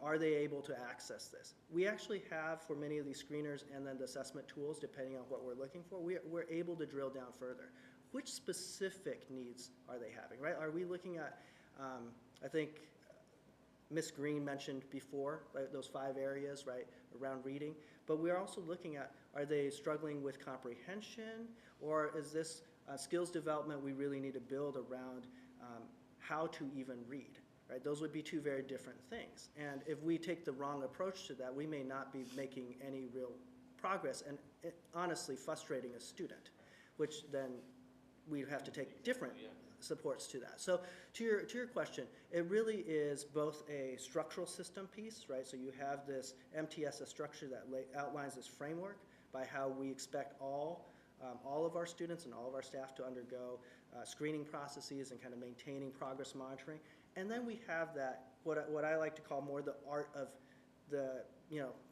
are they able to access this? We actually have, for many of these screeners and then the assessment tools, depending on what we're looking for, we're able to drill down further. Which specific needs are they having, right? Are we looking at, I think Ms. Green mentioned before, right, those 5 areas, right, around reading, but we're also looking at, are they struggling with comprehension, or is this skills development we really need to build around how to even read, right? Those would be 2 very different things. And if we take the wrong approach to that, we may not be making any real progress and honestly frustrating a student, which then we'd have to take different supports to that. So to your question, it really is both a structural system piece, right? So you have this MTSS structure that outlines this framework by how we expect all of our students and all of our staff to undergo screening processes and kind of maintaining progress monitoring. And then we have that, what I like to call more the art of the,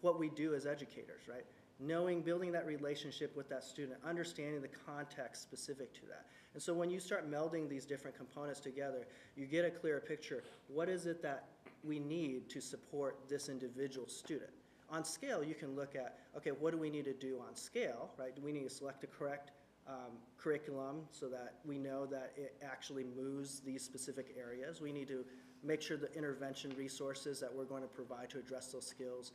what we do as educators, right? building that relationship with that student, understanding the context specific to that. And so when you start melding these different components together, you get a clearer picture. What is it that we need to support this individual student? On scale, you can look at, okay, what do we need to do on scale, right? Do we need to select the correct curriculum so that we know that it actually moves these specific areas? We need to make sure the intervention resources that we're going to provide to address those skills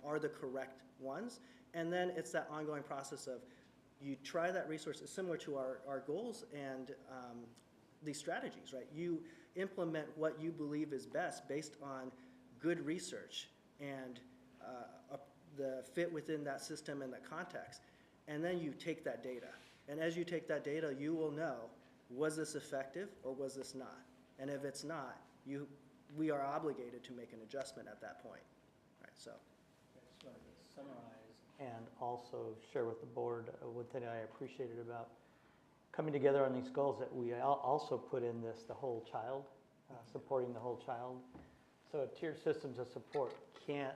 are the correct ones. And then it's that ongoing process of you try that resource. It's similar to our goals and these strategies, right? You implement what you believe is best based on good research and the fit within that system and that context. And then you take that data. And as you take that data, you will know, was this effective or was this not? And if it's not, we are obligated to make an adjustment at that point, right? So. I just wanted to summarize and also share with the board one thing I appreciated about coming together on these goals, that we also put in this the whole child, supporting the whole child. So tiered systems of support can't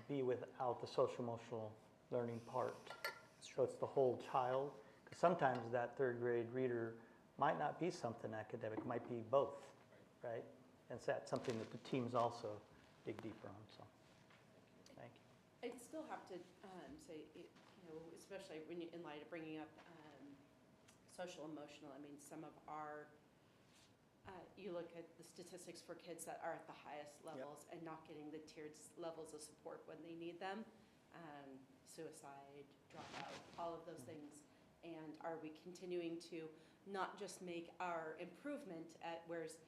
be without the social emotional learning part. So it's the whole child, because sometimes that third grade reader might not be something academic, might be both, right? And so that's something that the teams also dig deeper on, so, thank you. I'd still have to say, especially when in light of bringing up social emotional, I mean, some of our, you look at the statistics for kids that are at the highest levels and not getting the tiered levels of support when they need them, suicide, dropout, all of those things. And are we continuing to not just make our improvement at where's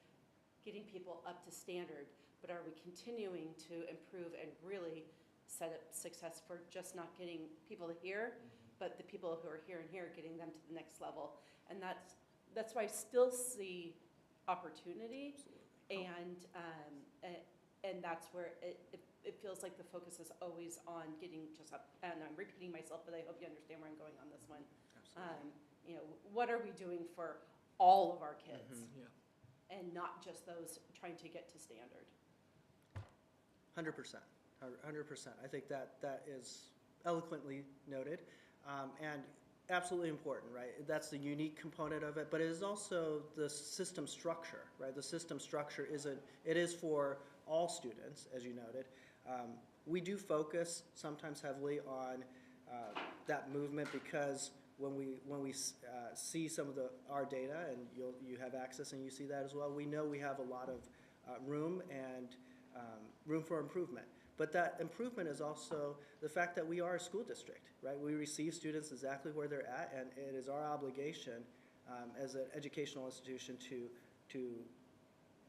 getting people up to standard, but are we continuing to improve and really set up success for just not getting people here, but the people who are here and here, getting them to the next level? And that's why I still see opportunity, and that's where it feels like the focus is always on getting just up. And I'm repeating myself, but I hope you understand where I'm going on this one. What are we doing for all of our kids? Yeah. And not just those trying to get to standard. 100%. I think that is eloquently noted, and absolutely important, right? That's the unique component of it, but it is also the system structure, right? The system structure it is for all students, as you noted. We do focus sometimes heavily on that movement, because when we see some of our data, and you have access and you see that as well, we know we have a lot of room for improvement. But that improvement is also the fact that we are a school district, right? We receive students exactly where they're at, and it is our obligation as an educational institution to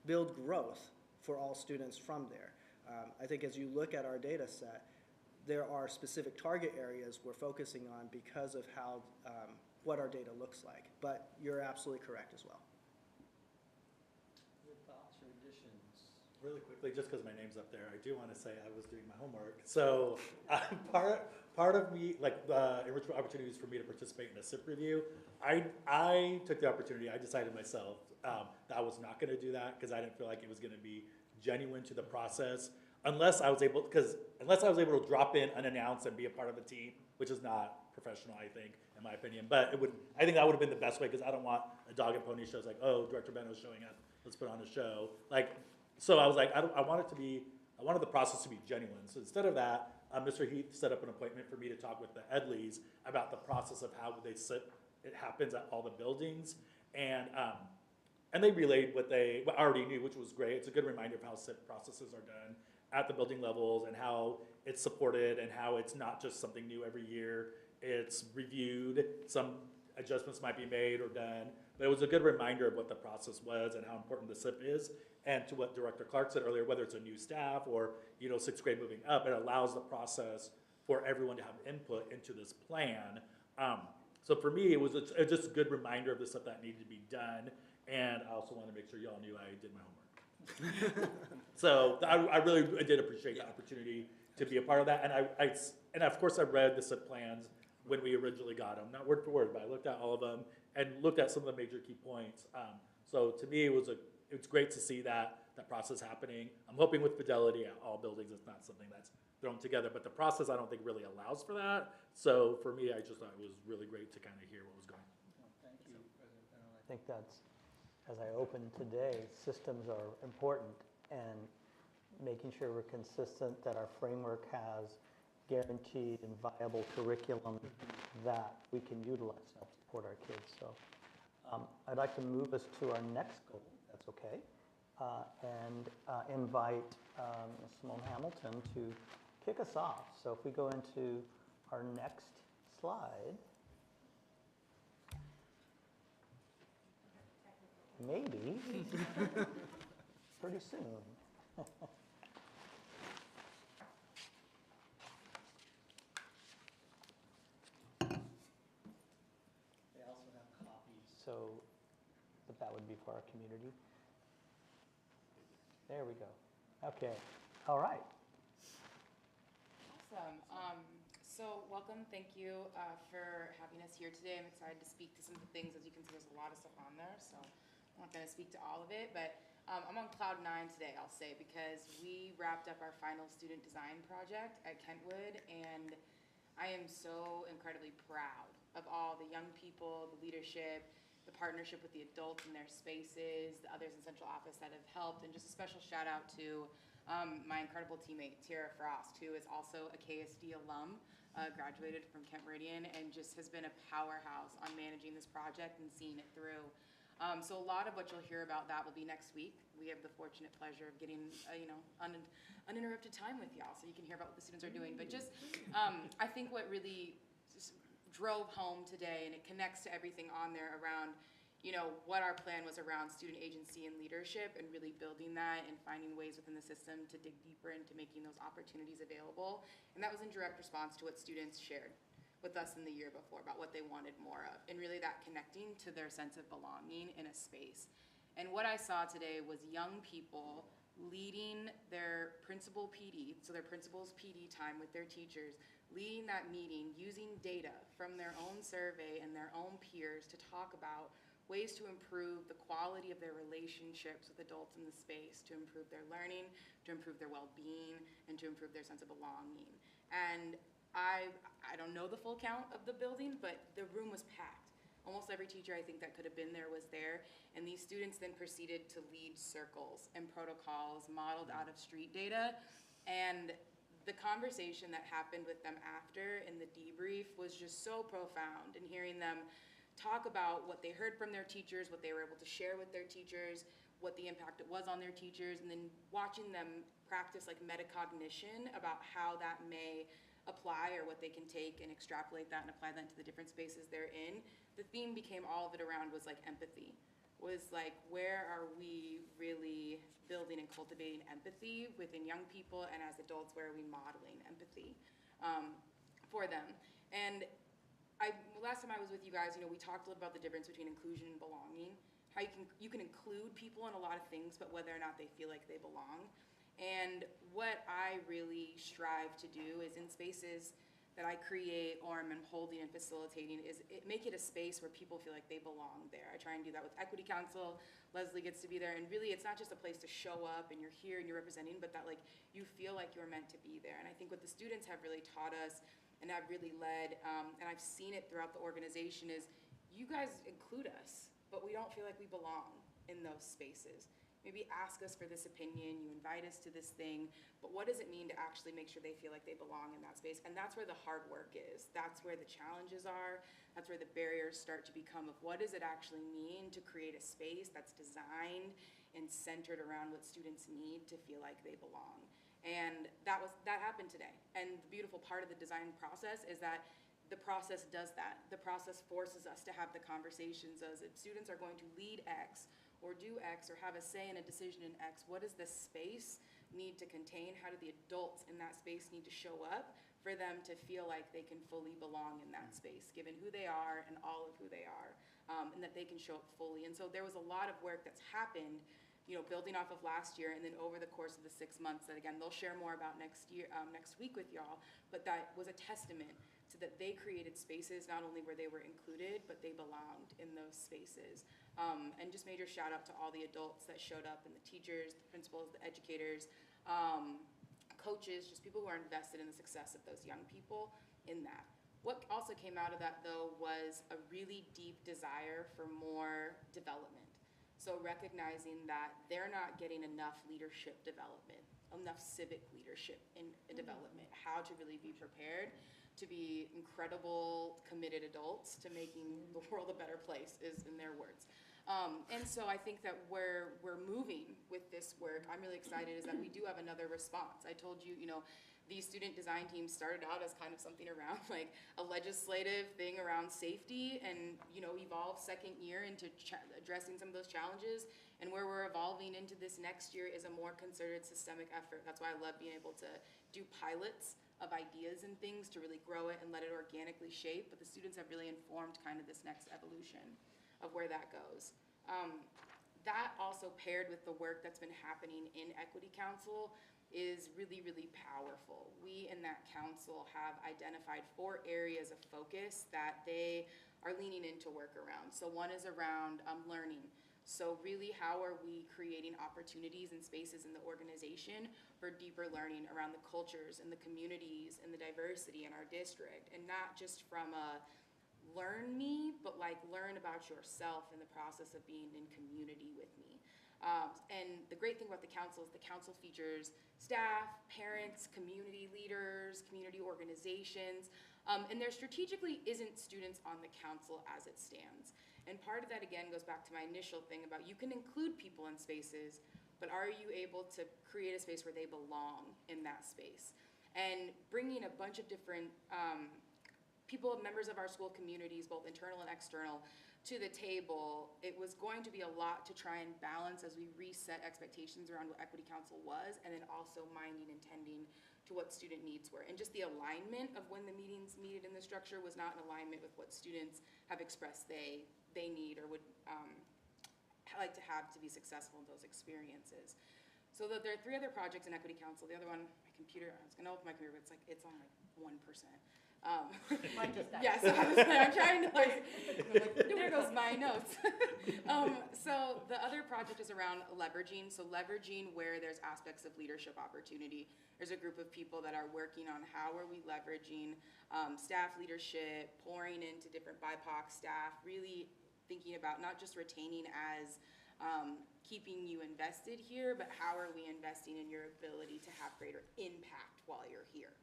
build growth for all students from there. I think as you look at our data set, there are specific target areas we're focusing on because of how what our data looks like. But you're absolutely correct as well. Your thoughts or additions? Really quickly, just because my name's up there, I do want to say I was doing my homework. So part of me, like the enrichment opportunities for me to participate in a SIP review, I took the opportunity. I decided myself that I was not going to do that because I didn't feel like it was going to be genuine to the process unless I was able to drop in unannounced and be a part of a team, which is not professional, I think, in my opinion. But I think that would have been the best way, because I don't want a dog and pony shows like, oh, Director Benno's showing up, let's put on a show. So I was like, I wanted the process to be genuine. So instead of that, Mr. Heath set up an appointment for me to talk with the Edleys about the process of how they SIP. It happens at all the buildings, and they relayed what they already knew, which was great. It's a good reminder of how SIP processes are done at the building levels and how it's supported and how it's not just something new every year. It's reviewed. Some adjustments might be made or done, but it was a good reminder of what the process was and how important the SIP is. And to what Director Clark said earlier, whether it's a new staff or sixth grade moving up, it allows the process for everyone to have input into this plan. So for me, it was just a good reminder of the stuff that needed to be done. And I also wanted to make sure y'all knew I did my homework. So I really did appreciate the opportunity to be a part of that. And of course I read the SIP plans when we originally got them, not word for word, but I looked at all of them and looked at some of the major key points. So to me, it's great to see that process happening. I'm hoping with fidelity at all buildings, it's not something that's thrown together. But the process, I don't think really allows for that. So for me, I just thought it was really great to kind of hear what was going on. Thank you, President Pennell. I think that's, as I opened today, systems are important, and making sure we're consistent, that our framework has guaranteed and viable curriculum that we can utilize to help support our kids. So I'd like to move us to our next goal, if that's okay, and invite Ms. Simone Hamilton to kick us off. So if we go into our next slide. Maybe pretty soon. They also have copies, so, but that would be for our community. There we go. Okay, all right. Awesome. So welcome, thank you for having us here today. I'm excited to speak to some of the things. As you can see, there's a lot of stuff on there, so I'm not going to speak to all of it, but I'm on cloud 9 today, I'll say, because we wrapped up our final student design project at Kentwood, and I am so incredibly proud of all the young people, the leadership, the partnership with the adults in their spaces, the others in central office that have helped, and just a special shout out to my incredible teammate, Tara Frost, who is also a KSD alum, graduated from Kent Meridian, and just has been a powerhouse on managing this project and seeing it through. So a lot of what you'll hear about that will be next week. We have the fortunate pleasure of getting, uninterrupted time with y'all, so you can hear about what the students are doing. But just, I think what really just drove home today, and it connects to everything on there around, what our plan was around student agency and leadership, and really building that and finding ways within the system to dig deeper into making those opportunities available. And that was in direct response to what students shared with us in the year before about what they wanted more of, and really that connecting to their sense of belonging in a space. And what I saw today was young people leading their principal PD, so their principal's PD time with their teachers, leading that meeting, using data from their own survey and their own peers to talk about ways to improve the quality of their relationships with adults in the space, to improve their learning, to improve their well-being, and to improve their sense of belonging. And I don't know the full count of the building, but the room was packed. Almost every teacher I think that could have been there was there, and these students then proceeded to lead circles and protocols modeled out of street data. And the conversation that happened with them after in the debrief was just so profound, and hearing them talk about what they heard from their teachers, what they were able to share with their teachers, what the impact it was on their teachers, and then watching them practice like metacognition about how that may apply, or what they can take and extrapolate that and apply that to the different spaces they're in. The theme became, all of it around was like empathy, was like, where are we really building and cultivating empathy within young people, and as adults, where are we modeling empathy for them? And last time I was with you guys, we talked a little about the difference between inclusion and belonging, how you can include people in a lot of things, but whether or not they feel like they belong. And what I really strive to do is, in spaces that I create or am holding and facilitating, is make it a space where people feel like they belong there. I try and do that with Equity Council. Leslie gets to be there, and really it's not just a place to show up and you're here and you're representing, but that like you feel like you're meant to be there. And I think what the students have really taught us and have really led, and I've seen it throughout the organization, is you guys include us, but we don't feel like we belong in those spaces. Maybe ask us for this opinion, you invite us to this thing, but what does it mean to actually make sure they feel like they belong in that space? And that's where the hard work is. That's where the challenges are. That's where the barriers start to become of what does it actually mean to create a space that's designed and centered around what students need to feel like they belong. And that happened today. And the beautiful part of the design process is that the process does that. The process forces us to have the conversations as if students are going to lead X, or do X, or have a say in a decision in X, what does this space need to contain? How do the adults in that space need to show up for them to feel like they can fully belong in that space, given who they are and all of who they are, and that they can show up fully. And so there was a lot of work that's happened, building off of last year, and then over the course of the 6 months that, again, they'll share more about next week with y'all, but that was a testament to that they created spaces, not only where they were included, but they belonged in those spaces. And just major shout out to all the adults that showed up, and the teachers, the principals, the educators, coaches, just people who are invested in the success of those young people in that. What also came out of that, though, was a really deep desire for more development. So recognizing that they're not getting enough leadership development, enough civic leadership in development, how to really be prepared to be incredible, committed adults to making the world a better place, is in their words. And so I think that where we're moving with this work, I'm really excited, is that we do have another response. I told you, these student design teams started out as kind of something around like a legislative thing around safety, and evolved second year into addressing some of those challenges. And where we're evolving into this next year is a more concerted systemic effort. That's why I love being able to do pilots of ideas and things to really grow it and let it organically shape. But the students have really informed kind of this next evolution of where that goes. That also paired with the work that's been happening in Equity Council is really, really powerful. We in that council have identified 4 areas of focus that they are leaning into work around. So one is around learning. So really, how are we creating opportunities and spaces in the organization for deeper learning around the cultures and the communities and the diversity in our district, and not just from a learn me, but like learn about yourself in the process of being in community with me. And the great thing about the council is the council features staff, parents, community leaders, community organizations, and there strategically isn't students on the council as it stands. And part of that, again, goes back to my initial thing about you can include people in spaces, but are you able to create a space where they belong in that space? And bringing a bunch of different people, members of our school communities, both internal and external, to the table, it was going to be a lot to try and balance as we reset expectations around what Equity Council was, and then also minding and tending to what student needs were. And just the alignment of when the meetings needed in the structure was not in alignment with what students have expressed they need or would like to have to be successful in those experiences. So there are 3 other projects in Equity Council. The other one, my computer, I was gonna open my computer, but it's on like 1%. Mine just died. Yeah, so I'm trying to there goes my notes. So the other project is around leveraging. So leveraging where there's aspects of leadership opportunity. There's a group of people that are working on how are we leveraging staff leadership, pouring into different BIPOC staff, really thinking about not just retaining as keeping you invested here, but how are we investing in your ability to have greater impact while you're here.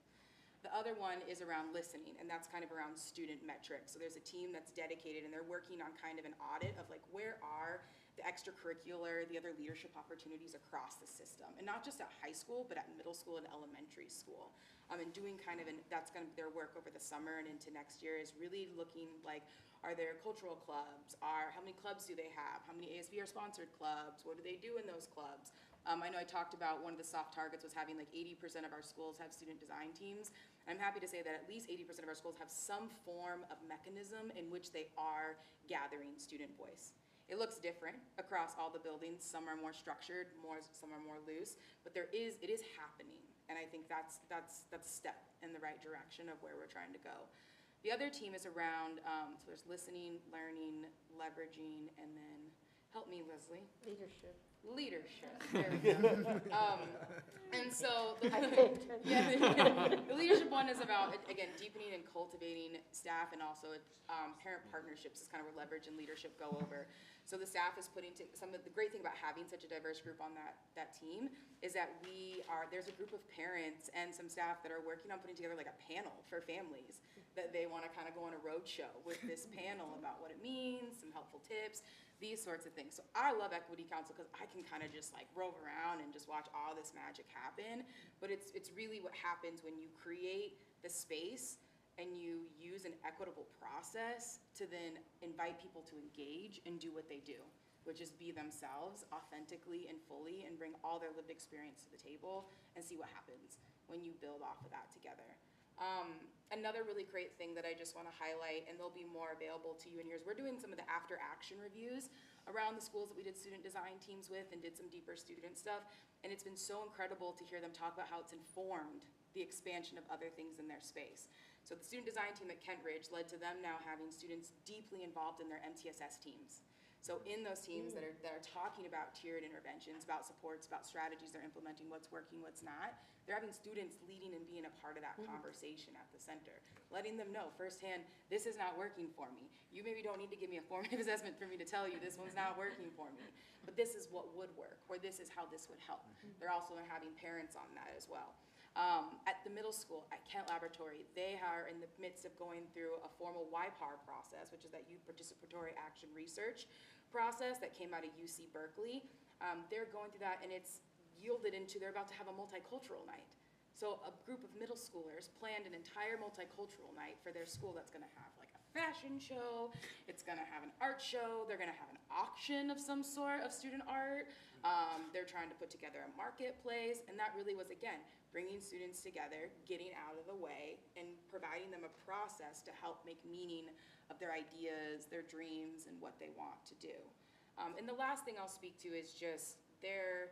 The other one is around listening, and that's kind of around student metrics. So there's a team that's dedicated, and they're working on kind of an audit of like where are the extracurricular, the other leadership opportunities across the system, and not just at high school, but at middle school and elementary school. And doing kind of, that's going to be their work over the summer and into next year, is really looking like, are there cultural clubs? How many clubs do they have? How many ASB are sponsored clubs? What do they do in those clubs? I know I talked about one of the soft targets was having like 80% of our schools have student design teams. I'm happy to say that at least 80% of our schools have some form of mechanism in which they are gathering student voice. It looks different across all the buildings. Some are more structured, some are more loose, but it is happening. And I think that's a step in the right direction of where we're trying to go. The other team is around, so there's listening, learning, leveraging, and then, help me, Leslie. Leadership. There we go. And so the leadership one is about, again, deepening and cultivating staff, and also parent partnerships is kind of where leverage and leadership go over. So the staff is putting some of the great thing about having such a diverse group on that team is that there's a group of parents and some staff that are working on putting together like a panel for families that they want to kind of go on a road show with this panel about what it means, some helpful tips, these sorts of things. So I love Equity Council because I can kind of just like rove around and just watch all this magic happen. But it's really what happens when you create the space and you use an equitable process to then invite people to engage and do what they do, which is be themselves authentically and fully and bring all their lived experience to the table and see what happens when you build off of that together. Another really great thing that I just want to highlight, and there'll be more available to you in yours, we're doing some of the after action reviews around the schools that we did student design teams with and did some deeper student stuff, and it's been so incredible to hear them talk about how it's informed the expansion of other things in their space. So the student design team at Kent Ridge led to them now having students deeply involved in their MTSS teams. So in those teams that are talking about tiered interventions, about supports, about strategies they're implementing, what's working, what's not, they're having students leading and being a part of that conversation at the center, letting them know firsthand, this is not working for me. You maybe don't need to give me a formative assessment for me to tell you this one's not working for me, but this is what would work, or this is how this would help. They're also having parents on that as well. At the middle school, at Kent Laboratory, they are in the midst of going through a formal YPAR process, which is that Youth Participatory Action Research process that came out of UC Berkeley. They're going through that, and it's yielded into, they're about to have a multicultural night. So a group of middle schoolers planned an entire multicultural night for their school that's gonna have like a fashion show, it's gonna have an art show, they're gonna have an auction of some sort of student art. They're trying to put together a marketplace, and that really was, again, bringing students together, getting out of the way, and providing them a process to help make meaning of their ideas, their dreams, and what they want to do. And the last thing I'll speak to is just there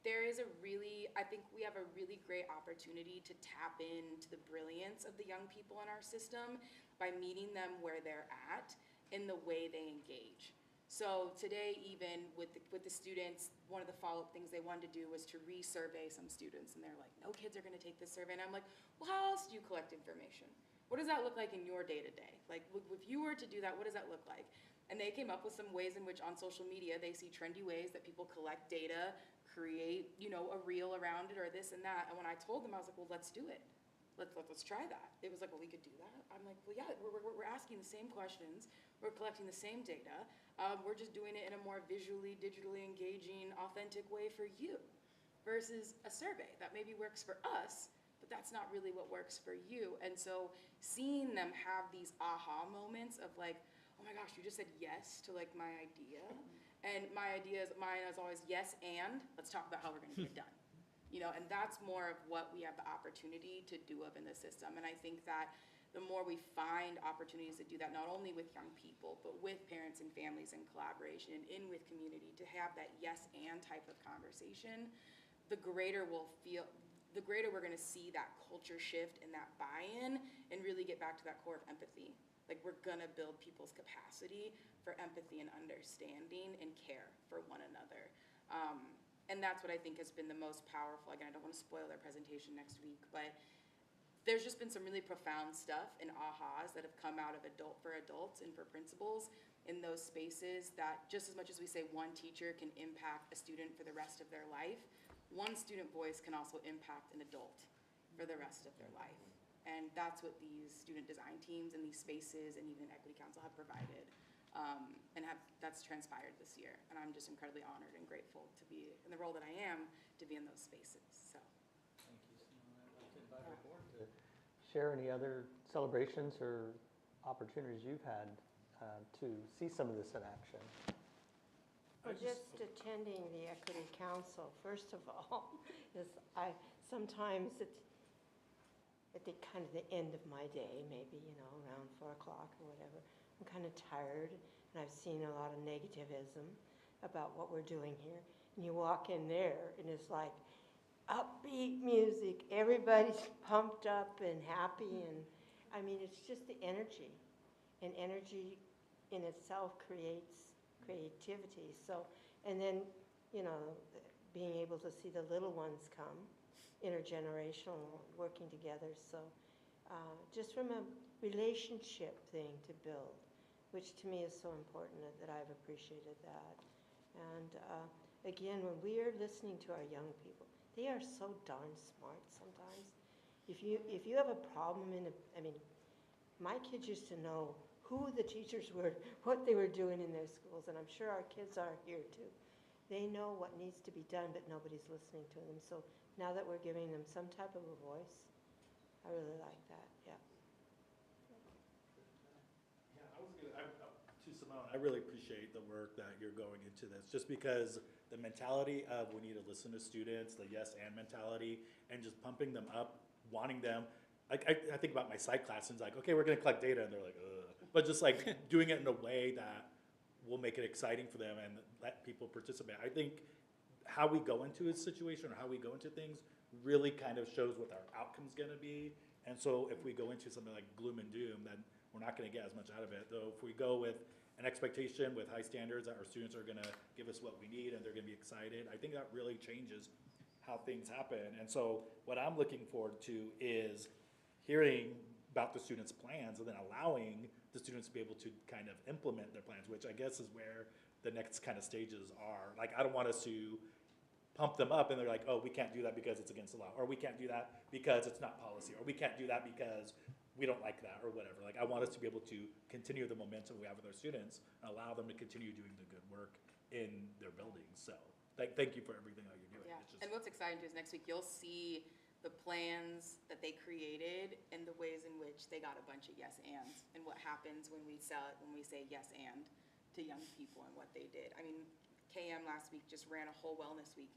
is a really, I think we have a really great opportunity to tap into the brilliance of the young people in our system by meeting them where they're at in the way they engage. So today, even with the students, one of the follow-up things they wanted to do was to re-survey some students, and they're like, no kids are gonna take this survey, and I'm like, well, how else do you collect information? What does that look like in your day-to-day? Like, if you were to do that, what does that look like? And they came up with some ways in which on social media, they see trendy ways that people collect data, create, you know, a reel around it or this and that. And when I told them, I was like, well, let's do it. Let's try that. It was like, well, we could do that. I'm like, well, yeah, we're asking the same questions. We're collecting the same data. We're just doing it in a more visually, digitally engaging, authentic way for you versus a survey that maybe works for us, but that's not really what works for you. And so seeing them have these aha moments of like, oh my gosh, you just said yes to like my idea. And mine is always yes, and let's talk about how we're gonna get it done. You know, and that's more of what we have the opportunity to do of in the system. And I think that the more we find opportunities to do that, not only with young people, but with parents and families in collaboration and in with community, to have that yes and type of conversation, the greater we'll feel, the greater we're gonna see that culture shift and that buy-in and really get back to that core of empathy. Like, we're gonna build people's capacity for empathy and understanding and care for one another. And that's what I think has been the most powerful. Again, I don't wanna spoil their presentation next week, but there's just been some really profound stuff and ahas that have come out of for adults and for principals in those spaces, that just as much as we say one teacher can impact a student for the rest of their life, one student voice can also impact an adult for the rest of their life. And that's what these student design teams and these spaces and even Equity Council have provided, that's transpired this year. And I'm just incredibly honored and grateful to be in the role that I am, to be in those spaces, so. Thank you. So I'd like to invite our board to share any other celebrations or opportunities you've had to see some of this in action. Well, just attending the Equity Council, first of all, is sometimes it's at the kind of the end of my day, maybe, you know, around 4 o'clock or whatever. I'm kind of tired, and I've seen a lot of negativism about what we're doing here. And you walk in there, and it's like upbeat music. Everybody's pumped up and happy, and I mean, it's just the energy. And energy in itself creates creativity. So, and then, you know, being able to see the little ones come, intergenerational, working together. So just from a relationship thing to build, which to me is so important, that I've appreciated that. And again, when we are listening to our young people, they are so darn smart sometimes. If you have a problem I mean, my kids used to know who the teachers were, what they were doing in their schools, and I'm sure our kids are here too. They know what needs to be done, but nobody's listening to them. So now that we're giving them some type of a voice, I really like that, yeah. Yeah, to Simone, I really appreciate the work that you're going into this, just because the mentality of we need to listen to students, the yes and mentality, and just pumping them up, wanting them. Like, I think about my psych class, and it's like, okay, we're gonna collect data, and they're like, ugh. But just like doing it in a way that will make it exciting for them and let people participate. I think how we go into a situation or how we go into things really kind of shows what our outcome's gonna be. And so if we go into something like gloom and doom, then we're not gonna get as much out of it. Though if we go with an expectation with high standards that our students are gonna give us what we need and they're gonna be excited, I think that really changes how things happen. And so what I'm looking forward to is hearing about the students' plans and then allowing the students to be able to kind of implement their plans, which I guess is where the next kind of stages are. Like, I don't want us to pump them up and they're like, oh, we can't do that because it's against the law, or we can't do that because it's not policy, or we can't do that because we don't like that, or whatever. Like, I want us to be able to continue the momentum we have with our students and allow them to continue doing the good work in their buildings. So thank you for everything that you're doing. Yeah, It's just- and what's exciting too is next week you'll see the plans that they created and the ways in which they got a bunch of yes ands and what happens when we say yes and to young people and what they did. I mean, KM last week just ran a whole wellness week.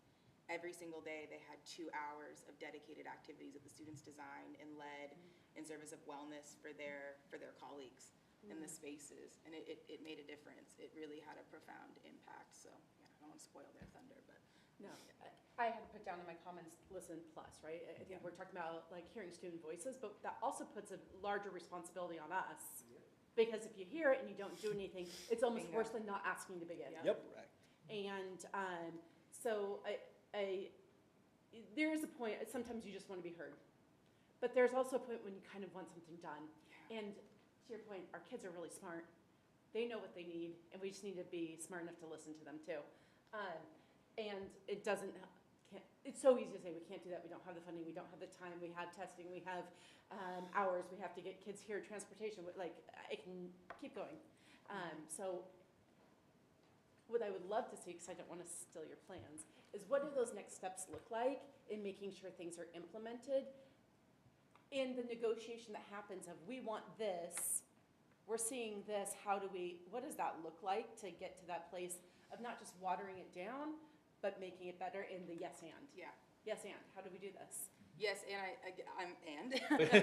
Every single day they had 2 hours of dedicated activities that the students designed and led in service of wellness for their colleagues in the spaces, and it made a difference. It really had a profound impact. So yeah, I don't want to spoil their thunder, but No, I had to put down in my comments, listen plus, right? I think we're talking about like hearing student voices, but that also puts a larger responsibility on us. Because if you hear it and you don't do anything, it's almost Bingo. worse than not asking to begin. Yep. And so there is a point, sometimes you just want to be heard. But there's also a point when you kind of want something done. And to your point, our kids are really smart. They know what they need, and we just need to be smart enough to listen to them too. And it's so easy to say, we can't do that, we don't have the funding, we don't have the time, we have testing, we have hours, we have to get kids here, transportation, like, I can keep going. So what I would love to see, because I don't want to steal your plans, is what do those next steps look like in making sure things are implemented in the negotiation that happens of, we want this, we're seeing this, what does that look like to get to that place of not just watering it down, but making it better in the yes and. yeah. Yes and, how do we do this? Yes, and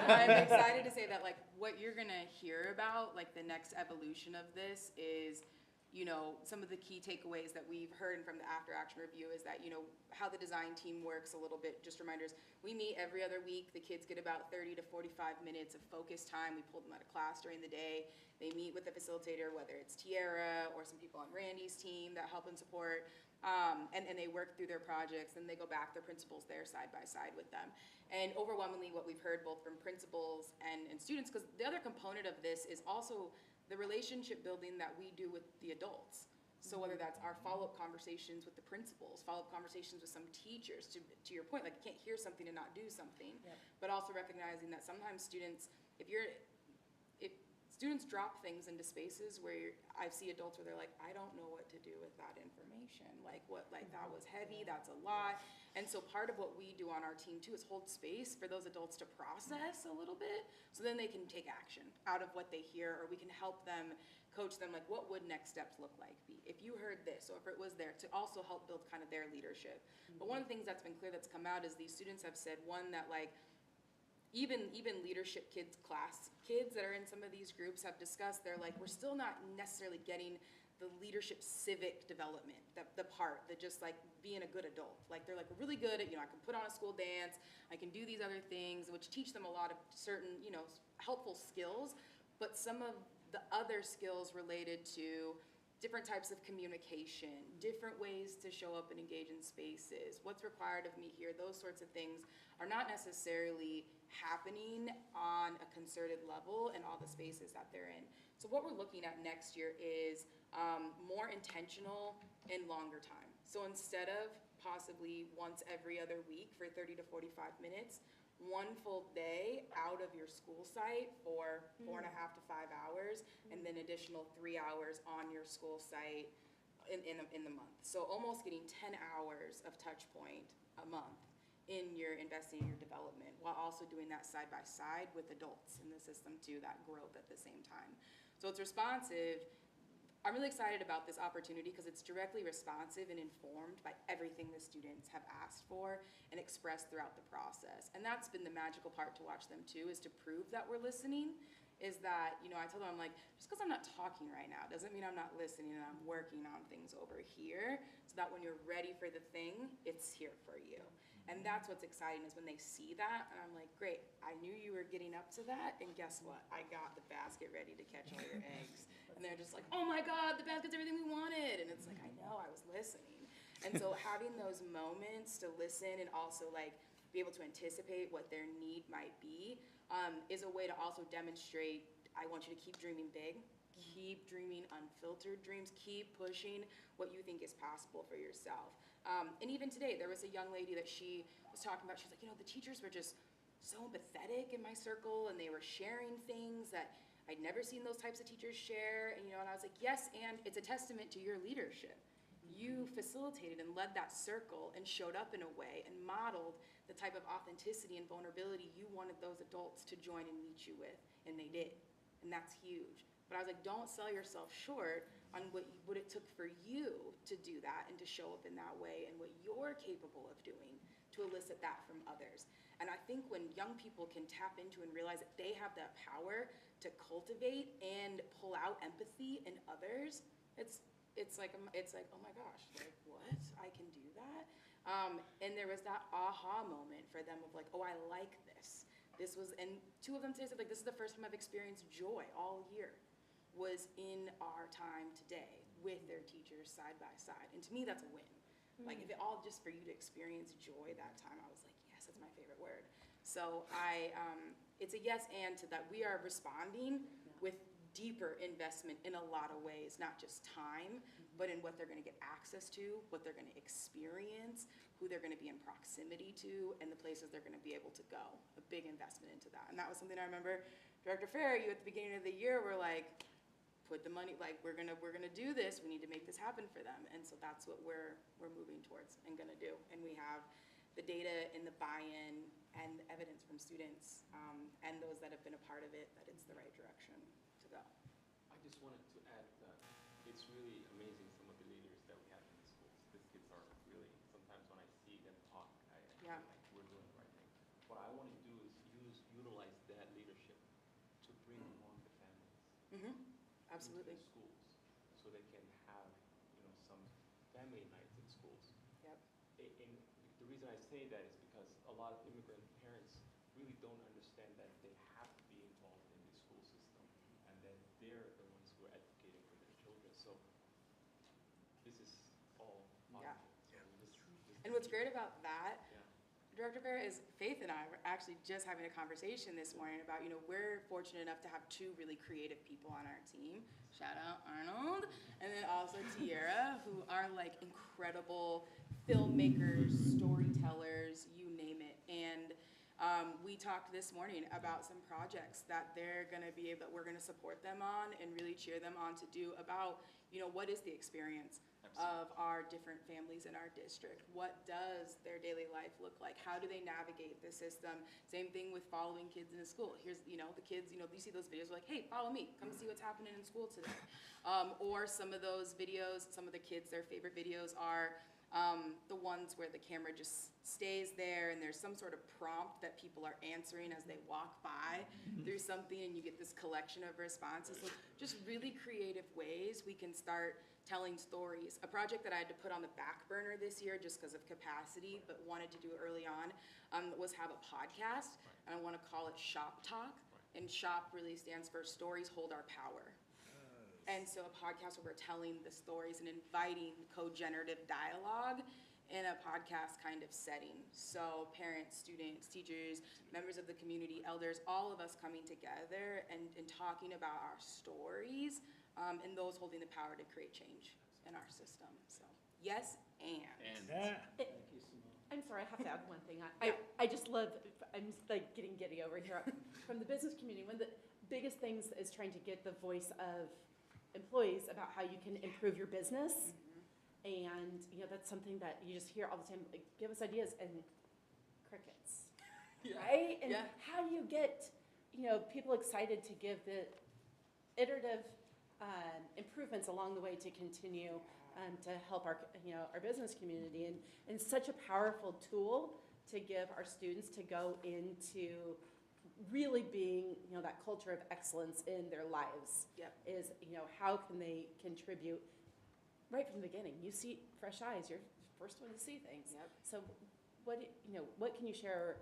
I'm excited to say that like what you're gonna hear about, like the next evolution of this is, you know, some of the key takeaways that we've heard from the after action review is that, you know, how the design team works a little bit, just reminders, we meet every other week, the kids get about 30 to 45 minutes of focus time, we pull them out of class during the day, they meet with the facilitator, whether it's Tiara or some people on Randy's team that help and support, and they work through their projects, and they go back, their principals there side by side with them. And overwhelmingly what we've heard both from principals and students, because the other component of this is also the relationship building that we do with the adults. So whether that's our follow-up conversations with the principals, follow-up conversations with some teachers, to your point, like you can't hear something and not do something, but also recognizing that sometimes students, if students drop things into spaces where I see adults where they're like, I don't know what to do with that information. Like that was heavy, that's a lot. And so part of what we do on our team too is hold space for those adults to process a little bit, so then they can take action out of what they hear, or we can help them, coach them, like what would next steps look like be if you heard this, or if it was there, to also help build kind of their leadership. But one of the things that's been clear that's come out is these students have said, one, that like, even leadership kids that are in some of these groups have discussed, they're like, we're still not necessarily getting the leadership civic development, the part that just like being a good adult. Like they're like, we're really good at, you know, I can put on a school dance, I can do these other things, which teach them a lot of certain, you know, helpful skills, but some of the other skills related to different types of communication, different ways to show up and engage in spaces, what's required of me here, those sorts of things are not necessarily happening on a concerted level in all the spaces that they're in. So what we're looking at next year is more intentional and longer time. So instead of possibly once every other week for 30 to 45 minutes, one full day out of your school site for 4.5 to 5 hours, and then additional 3 hours on your school site in the month. So almost getting 10 hours of touch point a month in your investing in your development, while also doing that side by side with adults in the system too, that growth at the same time. So it's responsive. I'm really excited about this opportunity because it's directly responsive and informed by everything the students have asked for and expressed throughout the process. And that's been the magical part to watch them too, is to prove that we're listening. Is that, you know, I told them, I'm like, just because I'm not talking right now doesn't mean I'm not listening, and I'm working on things over here so that when you're ready for the thing, it's here for you. And that's what's exciting is when they see that, and I'm like, great, I knew you were getting up to that, and guess what? I got the basket ready to catch all your eggs. And they're just like, oh my God, the basket's everything we wanted. And it's like, I know, I was listening. And so having those moments to listen and also like be able to anticipate what their need might be is a way to also demonstrate, I want you to keep dreaming big, keep dreaming unfiltered dreams, keep pushing what you think is possible for yourself. And even today, there was a young lady that she was talking about. She's like, the teachers were just so empathetic in my circle, and they were sharing things that I'd never seen those types of teachers share. And I was like, yes, and it's a testament to your leadership. You facilitated and led that circle and showed up in a way and modeled the type of authenticity and vulnerability you wanted those adults to join and meet you with, and they did. And that's huge. But I was like, don't sell yourself short on what it took for you to do that and to show up in that way and what you're capable of doing to elicit that from others. And I think when young people can tap into and realize that they have that power to cultivate and pull out empathy in others, it's like, oh my gosh, like what? I can do that? And there was that aha moment for them of like, oh, I like this. And two of them said, like, this is the first time I've experienced joy all year, was in our time today with their teachers side by side. And to me, that's a win. Like, if it all just for you to experience joy that time, I was like, yes, that's my favorite word. So it's a yes and to that. We are responding with deeper investment in a lot of ways, not just time, but in what they're gonna get access to, what they're gonna experience, who they're gonna be in proximity to, and the places they're gonna be able to go. A big investment into that. And that was something I remember, Director Farrer, you at the beginning of the year were like, put the money, like we're gonna do this, we need to make this happen for them. And so that's what we're moving towards and gonna do. And we have the data and the buy-in and the evidence from students and those that have been a part of it, that it's the right direction to go. I just wanted to add that it's really amazing some of the leaders that we have in the schools. These kids are really, sometimes when I see them talk, I feel Yeah. like we're doing the right thing. What I want to do is utilize that leadership to bring along the families. Absolutely. Into the schools, so they can have, some family nights in schools. Yep. And the reason I say that is because a lot of immigrant parents really don't understand that they have to be involved in the school system, and that they're the ones who are advocating for their children. So this is all Yeah. positive. So And what's great about that, yeah. Director Farrer, is Faith and I were actually just having a conversation this morning about, we're fortunate enough to have two really creative people on our team. Shout out Arnold. And then also Tiara, who are like incredible filmmakers, storytellers, you name it. And we talked this morning about some projects that they're gonna be able, that we're gonna support them on and really cheer them on to do about, what is the experience of our different families in our district? What does their daily life look like? How do they navigate the system? Same thing with following kids into school. Here's, the kids, you see those videos like, hey, follow me, come see what's happening in school today. Or some of those videos, some of the kids, their favorite videos are the ones where the camera just stays there and there's some sort of prompt that people are answering as they walk by through something, and you get this collection of responses. So just really creative ways we can start telling stories. A project that I had to put on the back burner this year just because of capacity, but wanted to do early on, was have a podcast, and I want to call it Shop Talk. And SHOP really stands for Stories Hold Our Power. And so a podcast where we're telling the stories and inviting co-generative dialogue in a podcast kind of setting. So parents, students, teachers, members of the community, elders, all of us coming together and talking about our stories, and those holding the power to create change in our system. So yes, and. I'm sorry, I have to add one thing. I just love, I'm like getting giddy over here. From the business community, one of the biggest things is trying to get the voice of employees about how you can improve your business. And, that's something that you just hear all the time, like, give us ideas, and crickets, right? And how do you get, people excited to give the iterative improvements along the way to continue to help our business community, and such a powerful tool to give our students to go into really being, that culture of excellence in their lives. Is, how can they contribute right from the beginning? You see fresh eyes, you're the first one to see things. So what can you share?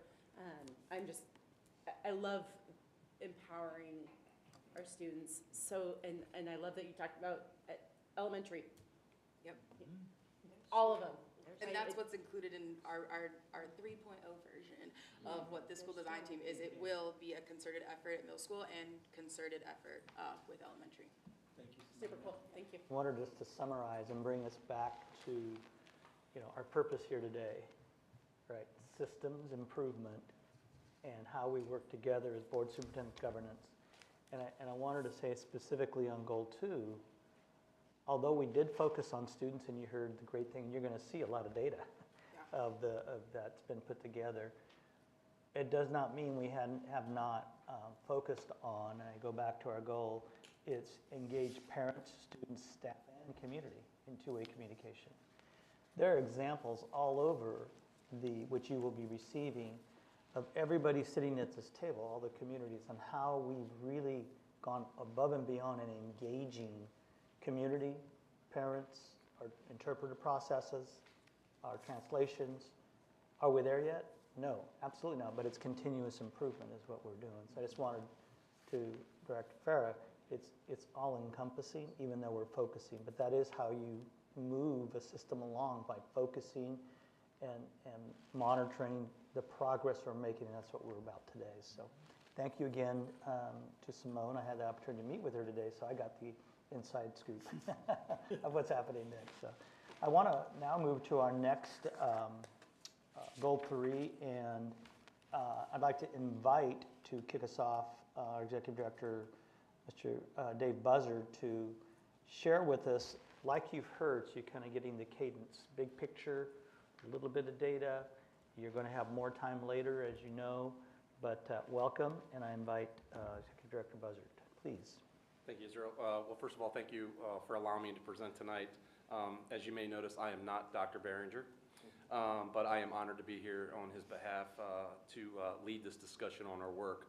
I love empowering our students. So, and I love that you talked about elementary, Yep. all of them. And that's what's included in our 3.0 version of what the school design team is. It will be a concerted effort at middle school and concerted effort with elementary. Thank you. Super cool, thank you. I wanted just to summarize and bring us back to, our purpose here today, right? Systems improvement and how we work together as board superintendent governance. And I wanted to say specifically on goal 2, although we did focus on students, and you heard the great thing, you're going to see a lot of data of that's been put together. It does not mean we have not focused on, and I go back to our goal, it's engage parents, students, staff, and community in two-way communication. There are examples all over which you will be receiving of everybody sitting at this table, all the communities, on how we've really gone above and beyond in engaging community, parents, our interpreter processes, our translations. Are we there yet? No, absolutely not, but it's continuous improvement is what we're doing. So I just wanted to, Director Farah, it's all encompassing, even though we're focusing, but that is how you move a system along, by focusing and monitoring the progress we're making, and that's what we're about today. So thank you again to Simone. I had the opportunity to meet with her today, so I got the inside scoop of what's happening next. So I want to now move to our next goal 3, and I'd like to invite to kick us off our Executive Director, Mr. Dave Buzzard, to share with us, like you've heard, so you're kind of getting the cadence, big picture, a little bit of data. You're going to have more time later, as you know, but welcome, and I invite Executive Director Buzzard, please. Thank you, Israel. Well, first of all, thank you for allowing me to present tonight. As you may notice, I am not Dr. Behringer, but I am honored to be here on his behalf to lead this discussion on our work.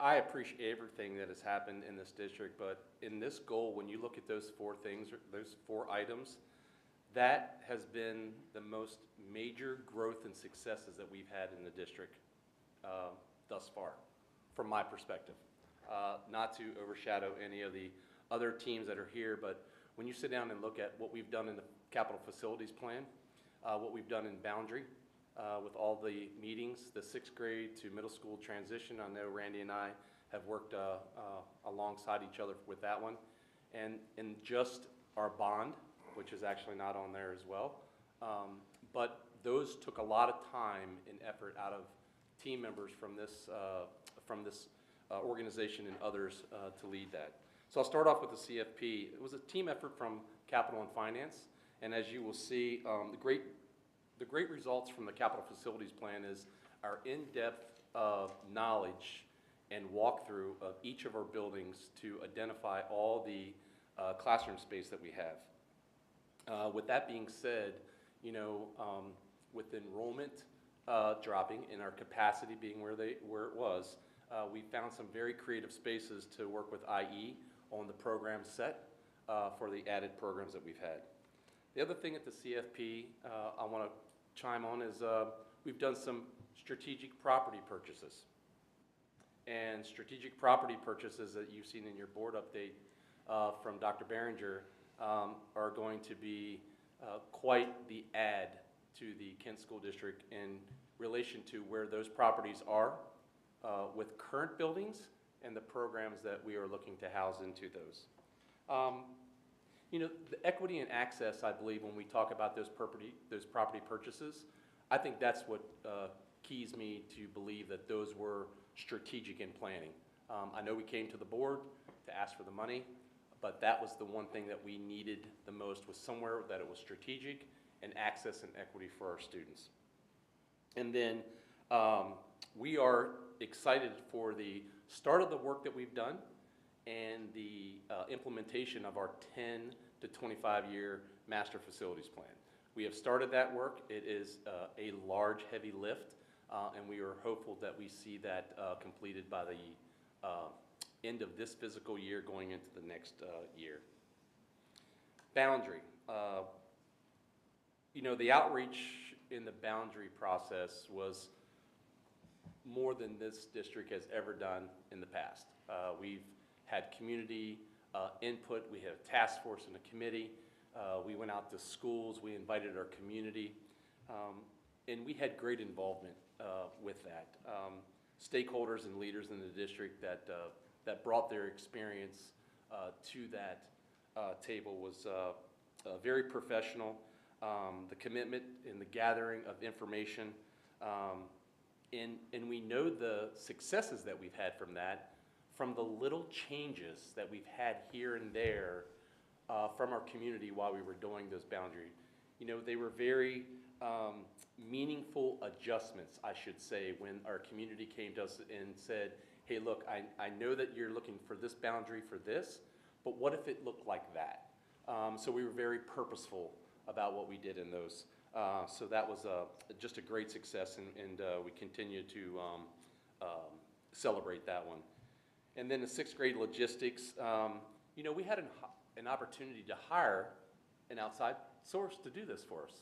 I appreciate everything that has happened in this district, but in this goal, when you look at those 4 things, those 4 items, that has been the most major growth and successes that we've had in the district thus far, from my perspective. Not to overshadow any of the other teams that are here, but when you sit down and look at what we've done in the capital facilities plan, what we've done in Boundary, with all the meetings, the 6th grade to middle school transition, I know Randy and I have worked alongside each other with that one, and just our bond, which is actually not on there as well, but those took a lot of time and effort out of team members from this organization and others to lead that. So I'll start off with the CFP. It was a team effort from Capital and Finance, and as you will see, the great results from the capital facilities plan is our in-depth knowledge and walkthrough of each of our buildings to identify all the classroom space that we have. With that being said, with enrollment dropping and our capacity being where it was, we found some very creative spaces to work with IE on the program set for the added programs that we've had. The other thing at the CFP I want to chime on is we've done some strategic property purchases. And strategic property purchases that you've seen in your board update from Dr. Behringer are going to be quite the add to the Kent School District in relation to where those properties are with current buildings and the programs that we are looking to house into those. The equity and access, I believe, when we talk about those property purchases, I think that's what keys me to believe that those were strategic in planning. I know we came to the board to ask for the money, but that was the one thing that we needed the most, was somewhere that it was strategic and access and equity for our students. And then we are excited for the start of the work that we've done and the implementation of our 10 to 25-year master facilities plan. We have started that work. It is a large, heavy lift, and we are hopeful that we see that completed by the end of this fiscal year going into the next year. Boundary. you know, the outreach in the boundary process was more than this district has ever done in the past. We've had community input, we had a task force and a committee, we went out to schools, we invited our community, and we had great involvement with that. Stakeholders and leaders in the district that brought their experience to that table was very professional. The commitment in the gathering of information, and we know the successes that we've had from that, from the little changes that we've had here and there from our community while we were doing those boundary. You know, they were very meaningful adjustments, I should say, when our community came to us and said, hey, look, I know that you're looking for this boundary for this, but what if it looked like that? So we were very purposeful about what we did in those. So that was just a great success, and we continue to celebrate that one. And then the sixth grade logistics, you know, we had an opportunity to hire an outside source to do this for us.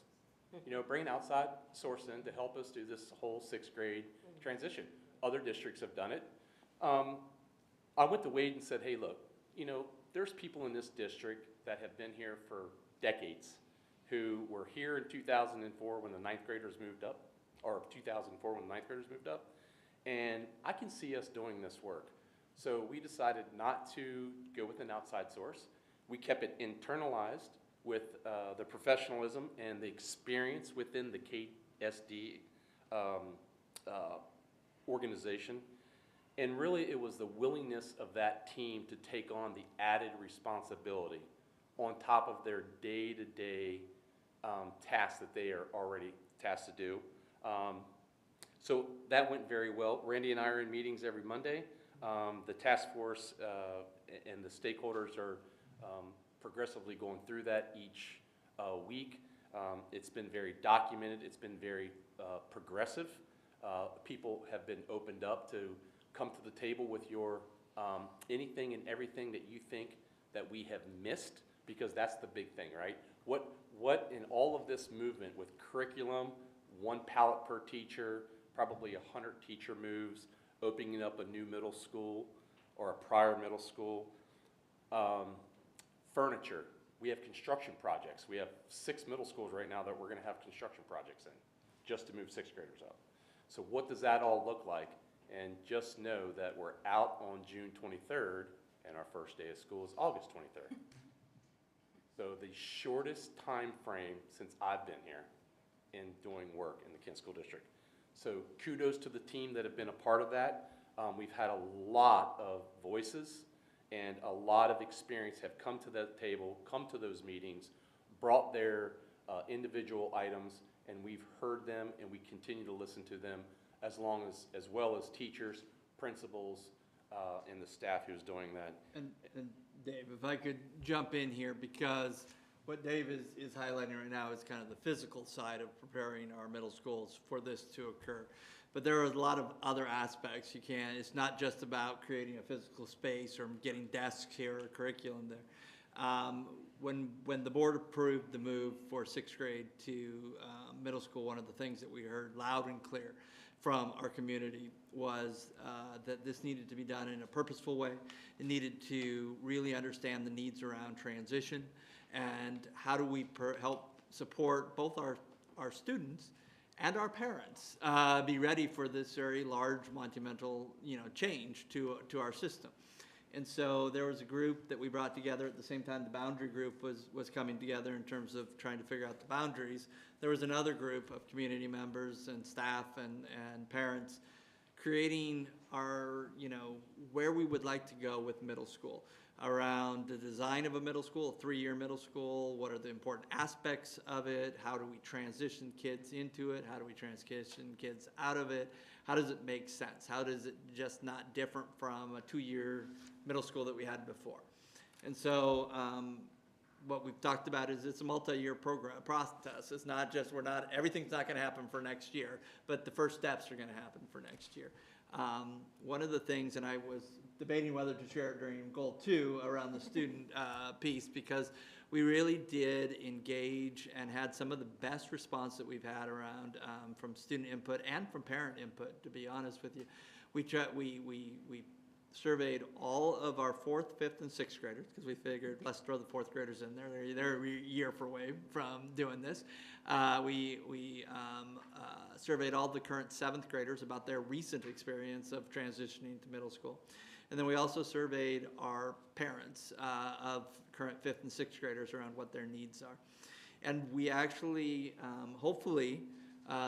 You know, bring an outside source in to help us do this whole sixth grade transition. Other districts have done it. I went to Wade and said, hey, look, you know, there's people in this district that have been here for decades who were here in 2004 when the ninth graders moved up, or 2004 when the ninth graders moved up, and I can see us doing this work. So we decided not to go with an outside source. We kept it internalized with the professionalism and the experience within the KSD organization. And really it was the willingness of that team to take on the added responsibility on top of their day-to-day tasks that they are already tasked to do. So that went very well. Randy and I are in meetings every Monday. The task force and the stakeholders are progressively going through that each week. It's been very documented. It's been very progressive. People have been opened up to come to the table with your anything and everything that you think that we have missed, because that's the big thing, right? What in all of this movement with curriculum, one pallet per teacher, probably 100 teacher moves, opening up a new middle school or a prior middle school, furniture. We have construction projects. We have 6 middle schools right now that we're going to have construction projects in just to move 6th graders up. So what does that all look like? And just know that we're out on June 23rd and our first day of school is August 23rd. So the shortest time frame since I've been here in doing work in the Kent School District. So kudos to the team that have been a part of that. We've had a lot of voices and a lot of experience have come to that table, come to those meetings, brought their individual items, and we've heard them and we continue to listen to them as well as teachers, principals, and the staff who's doing that. And Dave, if I could jump in here, because what Dave is highlighting right now is kind of the physical side of preparing our middle schools for this to occur. But there are a lot of other aspects it's not just about creating a physical space or getting desks here or curriculum there. When the board approved the move for 6th grade to middle school, one of the things that we heard loud and clear from our community was that this needed to be done in a purposeful way. It needed to really understand the needs around transition and how do we help support both our students and our parents be ready for this very large monumental change to our system. And so there was a group that we brought together at the same time the boundary group was coming together in terms of trying to figure out the boundaries. There was another group of community members and staff and parents creating our, where we would like to go with middle school, around the design of a middle school, a 3-year middle school, what are the important aspects of it, how do we transition kids into it, how do we transition kids out of it, how does it make sense, how does it just not different from a 2-year middle school that we had before. And so what we've talked about is it's a multi-year process. It's not just, everything's not gonna happen for next year, but the first steps are gonna happen for next year. One of the things, and I was debating whether to share it during goal 2 around the student piece, because we really did engage and had some of the best response that we've had around from student input and from parent input, to be honest with you. We surveyed all of our 4th, 5th, and 6th graders, because we figured let's throw the 4th graders in there. They're a year away from doing this. We surveyed all the current 7th graders about their recent experience of transitioning to middle school. And then we also surveyed our parents of current 5th and 6th graders around what their needs are. And we actually, hopefully,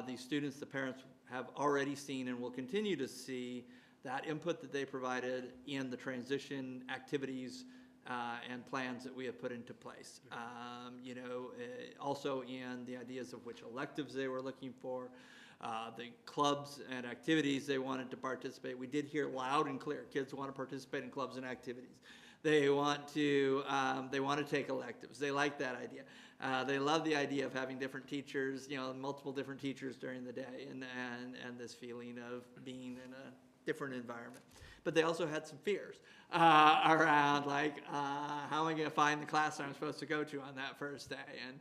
these students, the parents have already seen and will continue to see that input that they provided in the transition activities and plans that we have put into place. Also in the ideas of which electives they were looking for, the clubs and activities they wanted to participate. We did hear loud and clear, kids want to participate in clubs and activities. They want to take electives. They like that idea. They love the idea of having different teachers, multiple different teachers during the day, and this feeling of being in a different environment. But they also had some fears around, like, how am I going to find the class I'm supposed to go to on that first day? And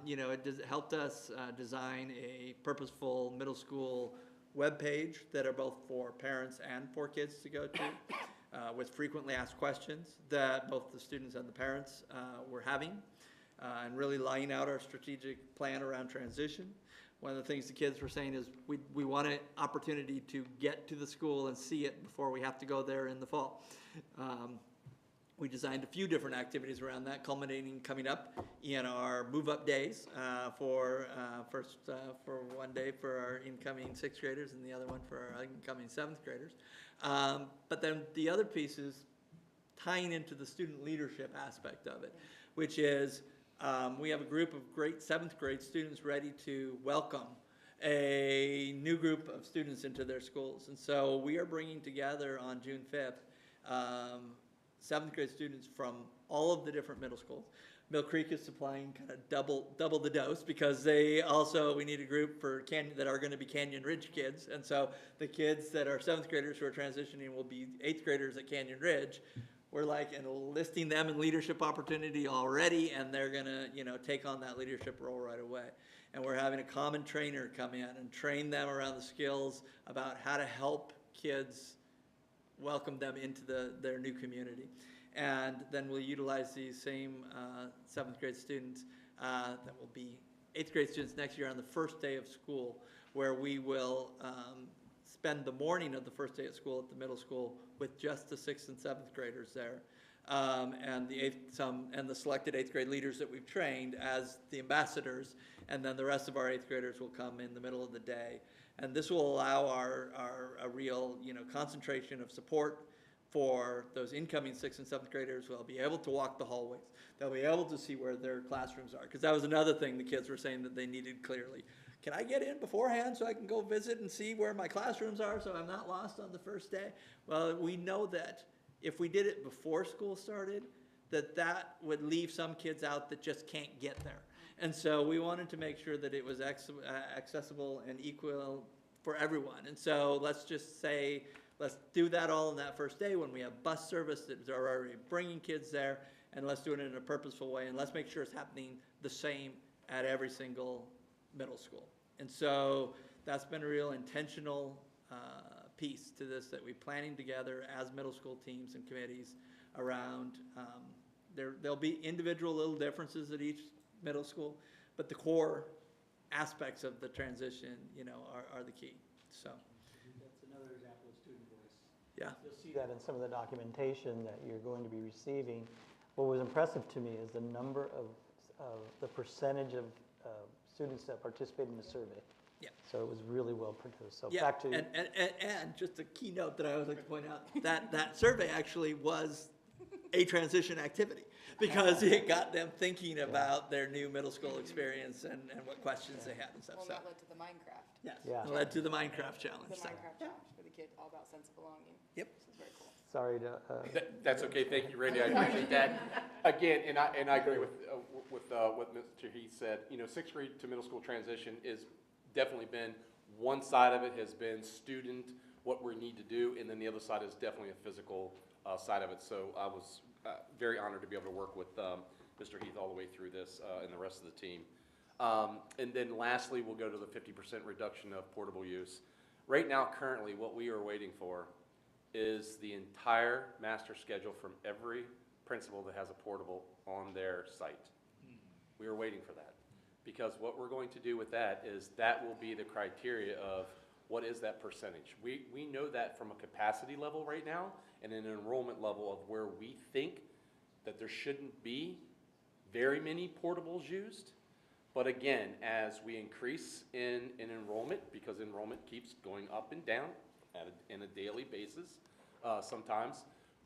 it helped us design a purposeful middle school webpage that are both for parents and for kids to go to, with frequently asked questions that both the students and the parents were having, and really laying out our strategic plan around transition. One of the things the kids were saying is we want an opportunity to get to the school and see it before we have to go there in the fall. We designed a few different activities around that, culminating coming up in our move-up days for one day for our incoming 6th graders and the other one for our incoming 7th graders. But then the other piece is tying into the student leadership aspect of it, which is we have a group of great 7th grade students ready to welcome a new group of students into their schools. And so we are bringing together on June 5th 7th grade students from all of the different middle schools. Mill Creek is supplying kind of double the dose, because we need a group for that are going to be Canyon Ridge kids. And so the kids that are 7th graders who are transitioning will be 8th graders at Canyon Ridge. We're like enlisting them in leadership opportunity already, and they're gonna, take on that leadership role right away. And we're having a common trainer come in and train them around the skills about how to help kids welcome them into their new community. And then we'll utilize these same 7th grade students that will be 8th grade students next year on the first day of school, where we will spend the morning of the first day at school at the middle school with just the 6th and 7th graders there, and the selected 8th grade leaders that we've trained as the ambassadors, and then the rest of our 8th graders will come in the middle of the day. And this will allow a real concentration of support for those incoming 6th and 7th graders who will be able to walk the hallways. They'll be able to see where their classrooms are, because that was another thing the kids were saying that they needed clearly. Can I get in beforehand so I can go visit and see where my classrooms are so I'm not lost on the first day? Well, we know that if we did it before school started, that would leave some kids out that just can't get there. And so we wanted to make sure that it was accessible and equal for everyone. And so let's just say, let's do that all in that first day when we have bus service that are already bringing kids there, and let's do it in a purposeful way, and let's make sure it's happening the same at every single middle school. And so that's been a real intentional piece to this that we're planning together as middle school teams and committees around. There'll be individual little differences at each middle school, but the core aspects of the transition, are the key. So That's another example of student voice. yeah. You'll see that in some of the documentation that you're going to be receiving. What was impressive to me is the number of the percentage of students that participated in the survey. Yeah. So it was really well produced. So Yeah, back to and just a keynote that I would like to point out, that survey actually was a transition activity, because it got them thinking about their new middle school experience and what questions they had and stuff. Well, So that led to the Minecraft. yes, Yeah. it led to the Minecraft challenge. The So, Minecraft challenge for the kid, all about sense of belonging. Yep. This is very cool. sorry to. That's okay, thank you, Randy, I appreciate that. Again, and I agree with what Mr. Heath said. 6th grade to middle school transition is definitely been, one side of it has been student what we need to do, and then the other side is definitely a physical side of it. So I was very honored to be able to work with Mr. Heath all the way through this and the rest of the team. And then lastly, we'll go to the 50% reduction of portable use. Right now, currently, what we are waiting for is the entire master schedule from every principal that has a portable on their site. We are waiting for that, because what we're going to do with that is that will be the criteria of what is that percentage. We know that from a capacity level right now and an enrollment level of where we think that there shouldn't be very many portables used. But again, as we increase in enrollment, because enrollment keeps going up and down in a daily basis, sometimes,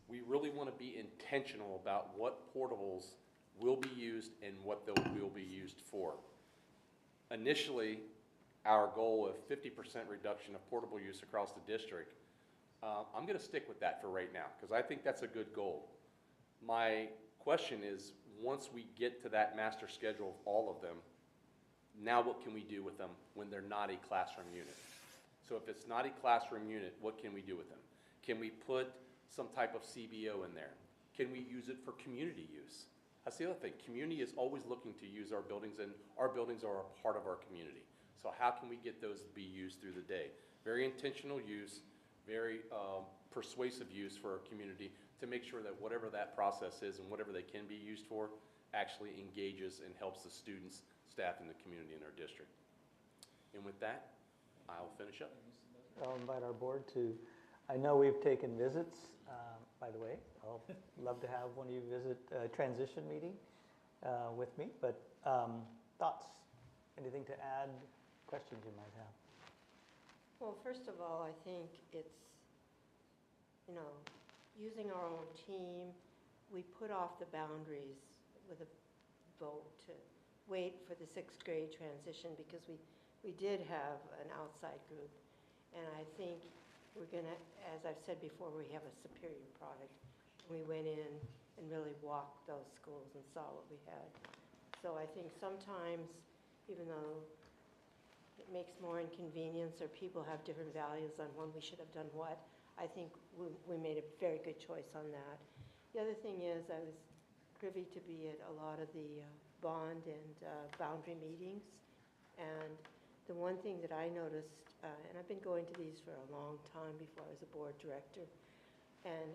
we really want to be intentional about what portables will be used and what they will be used for. Initially, our goal of 50% reduction of portable use across the district, I'm going to stick with that for right now, because I think that's a good goal. My question is, once we get to that master schedule of all of them, now what can we do with them when they're not a classroom unit? So if it's not a classroom unit, what can we do with them? Can we put some type of CBO in there? Can we use it for community use? That's the other thing. Community is always looking to use our buildings, and our buildings are a part of our community. So how can we get those to be used through the day? Very intentional use, very persuasive use for our community to make sure that whatever that process is and whatever they can be used for actually engages and helps the students, staff, and the community in our district. And with that, I'll finish up. I'll invite our board to, I know we've taken visits, by the way. I'll love to have one of you visit a transition meeting with me, but thoughts, anything to add, questions you might have? Well, first of all, I think it's, using our own team, we put off the boundaries with a vote to wait for the sixth grade transition, because we did have an outside group. And I think we're going to, as I've said before, we have a superior product. We went in and really walked those schools and saw what we had. So I think sometimes, even though it makes more inconvenience or people have different values on when we should have done what, I think we made a very good choice on that. The other thing is, I was privy to be at a lot of the bond and boundary meetings. And the one thing that I noticed, and I've been going to these for a long time before I was a board director, and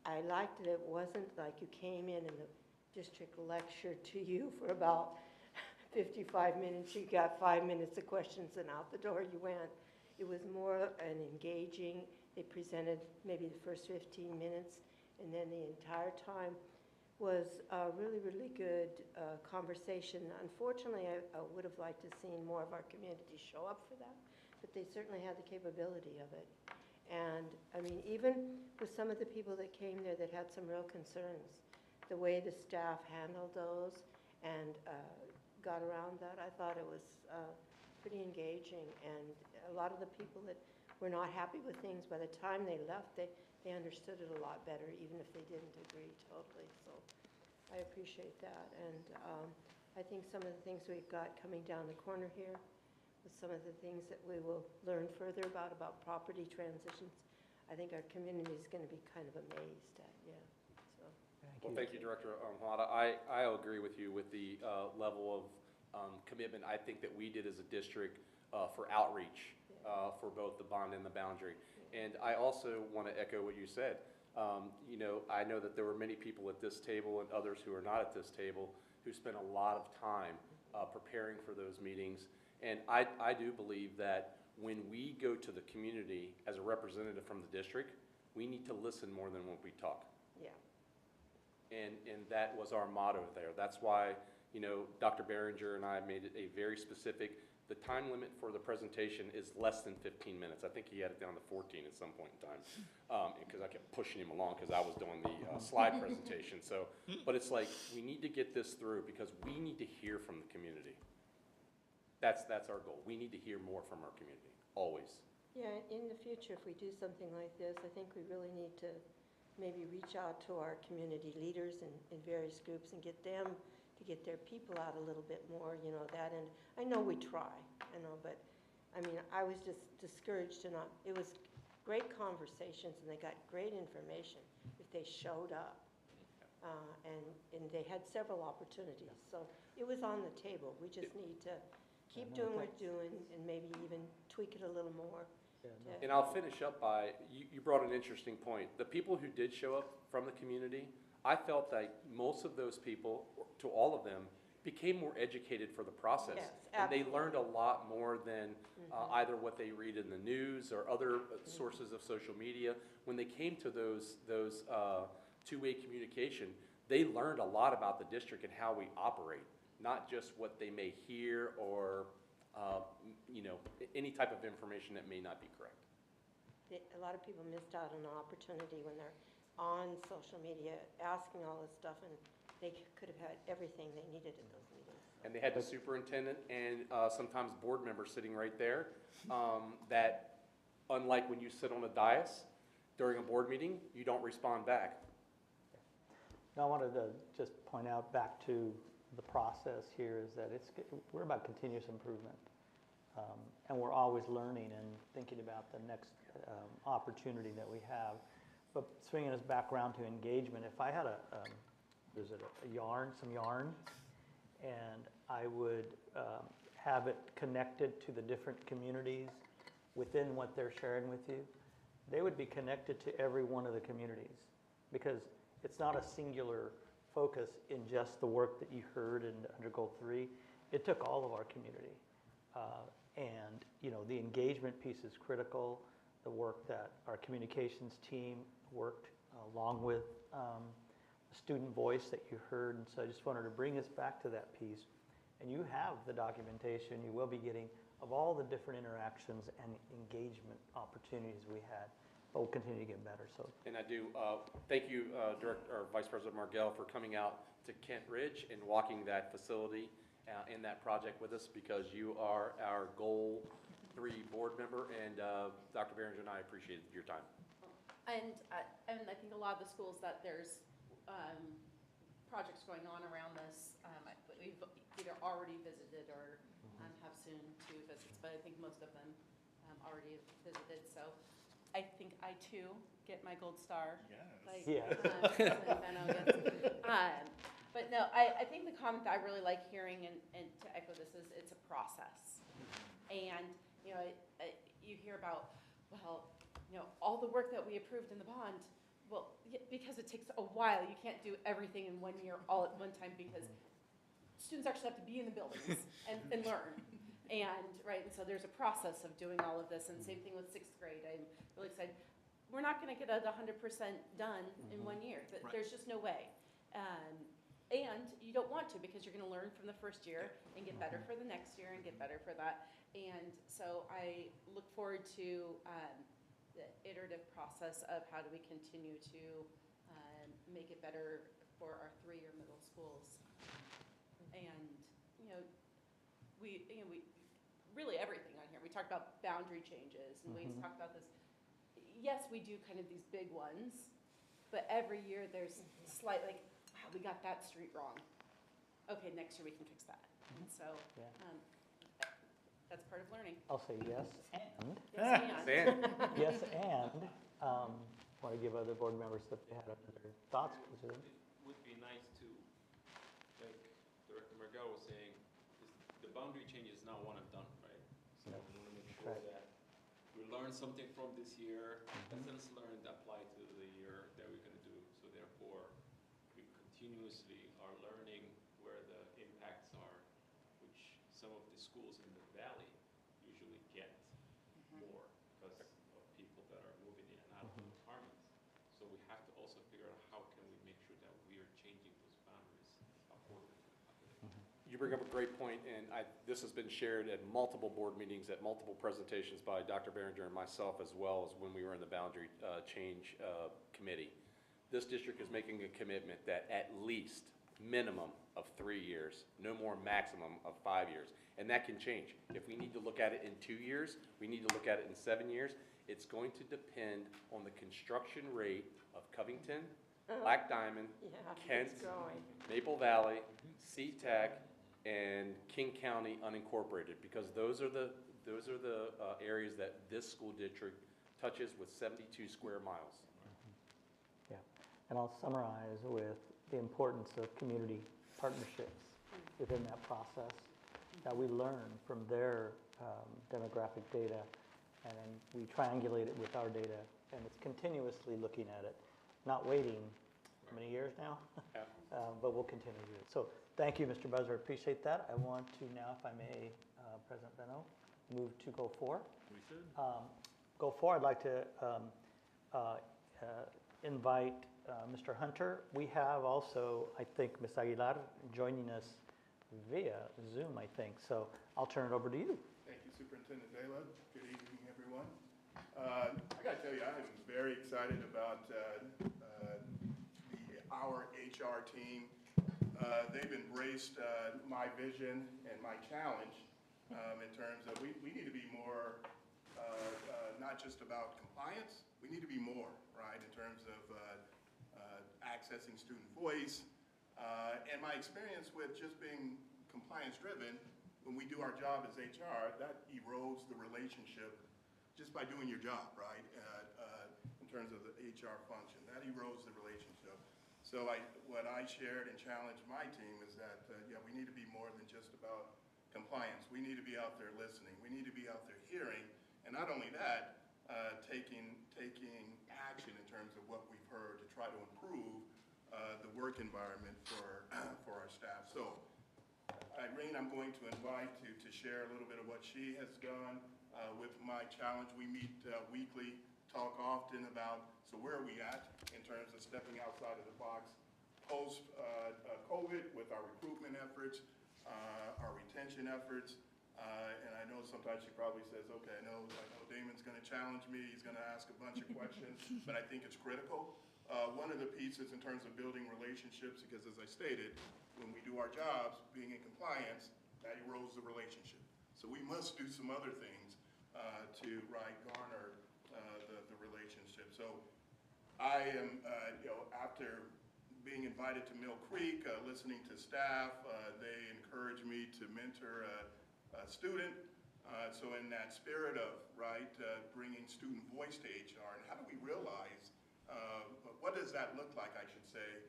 I liked that it wasn't like you came in and the district lectured to you for about 55 minutes, you got 5 minutes of questions, and out the door you went. It was more an engaging, they presented maybe the first 15 minutes, and then the entire time was a really, really good conversation. Unfortunately, I would have liked to have seen more of our community show up for that, but they certainly had the capability of it. And I mean, even with some of the people that came there that had some real concerns, the way the staff handled those and got around that, I thought it was pretty engaging. And a lot of the people that were not happy with things, by the time they left, they understood it a lot better, even if they didn't agree totally. So I appreciate that. And I think some of the things we've got coming down the corner here, with some of the things that we will learn further about property transitions, I think our community is going to be kind of amazed at, yeah. So. Well, thank you, Director Hamada. I agree with you with the level of commitment I think that we did as a district for outreach for both the bond and the boundary. And I also want to echo what you said. I know that there were many people at this table and others who are not at this table who spent a lot of time preparing for those meetings. And I do believe that when we go to the community as a representative from the district, we need to listen more than when we talk. Yeah. And that was our motto there. That's why, Dr. Behringer and I made it a very specific, the time limit for the presentation is less than 15 minutes. I think he had it down to 14 at some point in time, because I kept pushing him along because I was doing the slide presentation. So, but it's like, we need to get this through because we need to hear from the community. That's our goal. We need to hear more from our community, always. Yeah, in the future, if we do something like this, I think we really need to maybe reach out to our community leaders in various groups and get them to get their people out a little bit more, that. And I know we try, but I mean, I was just discouraged to not, it was great conversations and they got great information if they showed up. And they had several opportunities, so it was on the table. We just need to keep doing what we're doing and maybe even tweak it a little more. to- And I'll finish up by, you brought an interesting point. The people who did show up from the community, I felt like most of those people, to all of them, became more educated for the process. Yes, And they absolutely. learned a lot more than either what they read in the news or other sources of social media. When they came to those two-way communication, they learned a lot about the district and how we operate, not just what they may hear or, any type of information that may not be correct. A lot of people missed out on an opportunity when they're on social media, asking all this stuff, and they could have had everything they needed at those meetings. And they had the superintendent and sometimes board members sitting right there, that unlike when you sit on a dais during a board meeting, you don't respond back. Now, I wanted to just point out back to the process here is that we're about continuous improvement. And we're always learning and thinking about the next opportunity that we have. But swinging us back around to engagement, if I had some yarn, and I would have it connected to the different communities within what they're sharing with you, they would be connected to every one of the communities, because it's not a singular focus in just the work that you heard under Goal 3. It took all of our community. And, the engagement piece is critical. The work that our communications team worked along with the student voice that you heard. And so I just wanted to bring us back to that piece. And you have the documentation you will be getting of all the different interactions and engagement opportunities we had. But we'll continue to get better. So. And I do thank you, Vice President Margell, for coming out to Kent Ridge and walking that facility in that project with us, because you are our Goal 3 board member, and Dr. Behringer and I appreciate your time. And I think a lot of the schools that there's projects going on around this, we've either already visited or have soon 2 visits, but I think most of them already have visited. So I think I too get my gold star. Yes. President Benno gets. But no, I think the comment that I really like hearing, and to echo this, is it's a process. And, you hear about, all the work that we approved in the bond, because it takes a while. You can't do everything in 1 year all at one time, because students actually have to be in the buildings and learn. And so there's a process of doing all of this, and same thing with 6th grade. I'm really excited. We're not gonna get it 100% done in 1 year. There's just no way. And you don't want to, because you're gonna learn from the first year and get better for the next year and get better for that. And so I look forward to the iterative process of how do we continue to make it better for our 3-year middle schools. And, we really everything on here. We talked about boundary changes, and we talked about this. Yes, we do kind of these big ones, but every year there's slight, wow, we got that street wrong. Okay, next year we can fix that. And so that's part of learning. I'll say yes and. Yes, and. Yes, and want to give other board members that they had other thoughts. It would be nice to, like Director Margell was saying, the boundary change is not one and done, right? So we want to make sure that we learn something from this year, lessons learned apply to the year that we're going to do. So therefore, we continuously are learning where the impacts are, which some of the schools in the valley usually get more because of people that are moving in and out of the apartments. So we have to also figure out how can we make sure that we are changing those boundaries according to the population. You bring up a great point, and this has been shared at multiple board meetings, at multiple presentations by Dr. Behringer and myself, as well as when we were in the boundary change committee. This district is making a commitment that at least minimum of 3 years, no more maximum of 5 years. And that can change. If we need to look at it in 2 years, we need to look at it in 7 years. It's going to depend on the construction rate of Covington, Black Diamond, Kent, It's growing. Maple Valley, SeaTac, and King County unincorporated, because those are the areas that this school district touches with 72 square miles. Yeah, and I'll summarize with the importance of community partnerships within that process, that we learn from their demographic data, and then we triangulate it with our data, and it's continuously looking at it, not waiting, how many years now? Yeah. But we'll continue to do it. So thank you, Mr. Buzzer, appreciate that. I want to now, if I may, President Beno, move to Go 4. We should. Go 4, I'd like to invite Mr. Hunter. We have also, I think, Ms. Aguilar joining us via Zoom, I think. So I'll turn it over to you. Thank you, Superintendent Vela. Good evening, everyone. I got to tell you, I am very excited about our HR team. They've embraced my vision and my challenge in terms of we need to be more, not just about compliance, we need to be more, right, in terms of accessing student voice. And my experience with just being compliance-driven, when we do our job as HR, that erodes the relationship just by doing your job, right, in terms of the HR function. That erodes the relationship. So what I shared and challenged my team is that, yeah, we need to be more than just about compliance. We need to be out there listening. We need to be out there hearing. And not only that, taking action in terms of what we've heard to try to improve the work environment for our staff. So Irene, I'm going to invite to share a little bit of what she has done with my challenge. We meet weekly, talk often about, so where are we at in terms of stepping outside of the box post-COVID with our recruitment efforts, our retention efforts. And I know sometimes she probably says, okay, I know Damon's going to challenge me, he's going to ask a bunch of questions, but I think it's critical. One of the pieces in terms of building relationships, because as I stated, when we do our jobs, being in compliance, that erodes the relationship. So we must do some other things to garner the relationship. So I am, after being invited to Mill Creek, listening to staff, they encouraged me to mentor a student. So in that spirit of, bringing student voice to HR, and how do we realize, what does that look like, I should say,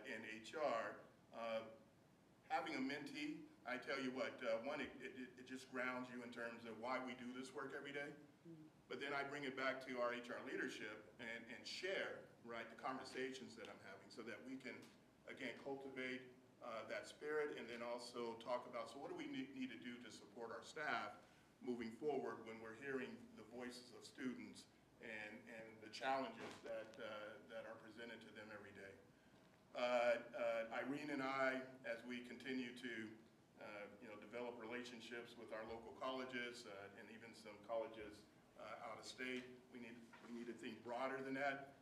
in HR? Having a mentee, I tell you what, one, it just grounds you in terms of why we do this work every day. But then I bring it back to our HR leadership and share, the conversations that I'm having so that we can, again, cultivate that spirit and then also talk about, so what do we need to do to support our staff moving forward when we're hearing the voices of students and the challenges that are presented to them every day. Irene and I, as we continue to develop relationships with our local colleges and even some colleges out of state, we need to think broader than that.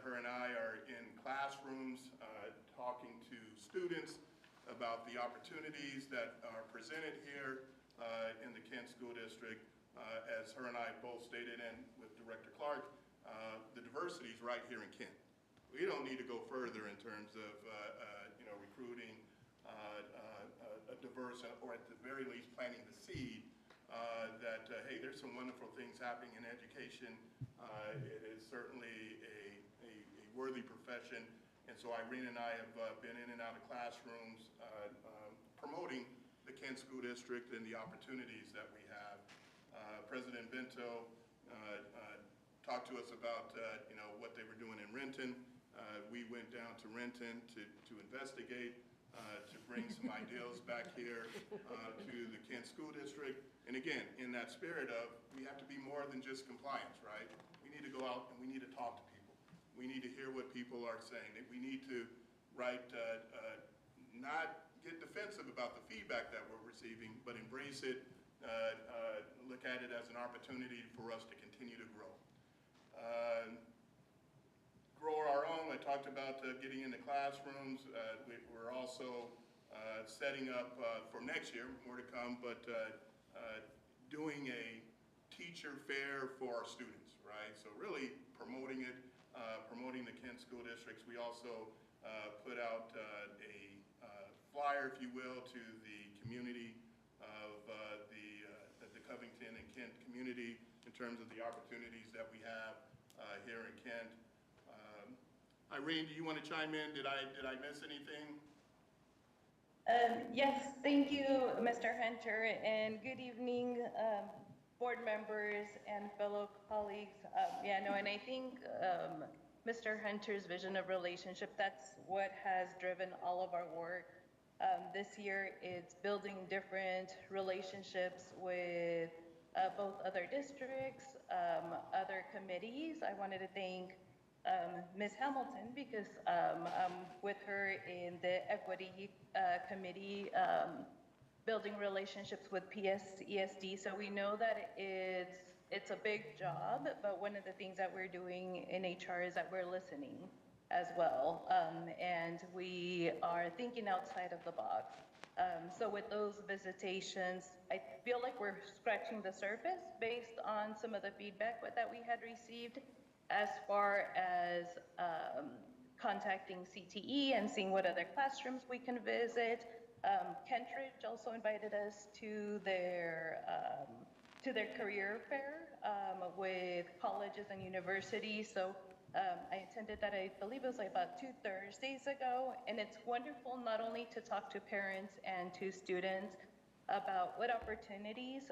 Her and I are in classrooms talking to students about the opportunities that are presented here in the Kent School District. As her and I both stated, and with Director Clark, the diversity is right here in Kent. We don't need to go further in terms of recruiting a diverse, or at the very least planting the seed that, hey, there's some wonderful things happening in education. It is certainly a worthy profession. And so Irene and I have been in and out of classrooms promoting the Kent School District and the opportunities that we have. President Bento talked to us about what they were doing in Renton. We went down to Renton to investigate, to bring some ideals back here to the Kent School District. And again, in that spirit of, we have to be more than just compliance, right? We need to go out and we need to talk to people. We need to hear what people are saying. We need to, not get defensive about the feedback that we're receiving, but embrace it, look at it as an opportunity for us to continue to grow. Grow our own, I talked about getting into classrooms. We're also setting up for next year, more to come, but doing a teacher fair for our students, right? So really promoting it, promoting the Kent School Districts. We also put out a flyer, if you will, to the community of the Covington and Kent community in terms of the opportunities that we have here in Kent. Irene, do you want to chime in? Did I miss anything? Yes, thank you, Mr. Hunter, and good evening, board members and fellow colleagues. And I think Mr. Hunter's vision of relationship, that's what has driven all of our work. This year, it's building different relationships with both other districts, other committees. I wanted to thank Ms. Hamilton because I'm with her in the equity committee, building relationships with ESD. So we know that it's a big job, but one of the things that we're doing in HR is that we're listening as well, and we are thinking outside of the box. So with those visitations, I feel like we're scratching the surface based on some of the feedback that we had received as far as contacting CTE and seeing what other classrooms we can visit. Kentridge also invited us to their career fair with colleges and universities. So I attended that, I believe it was like about 2 Thursdays ago, and it's wonderful not only to talk to parents and to students about what opportunities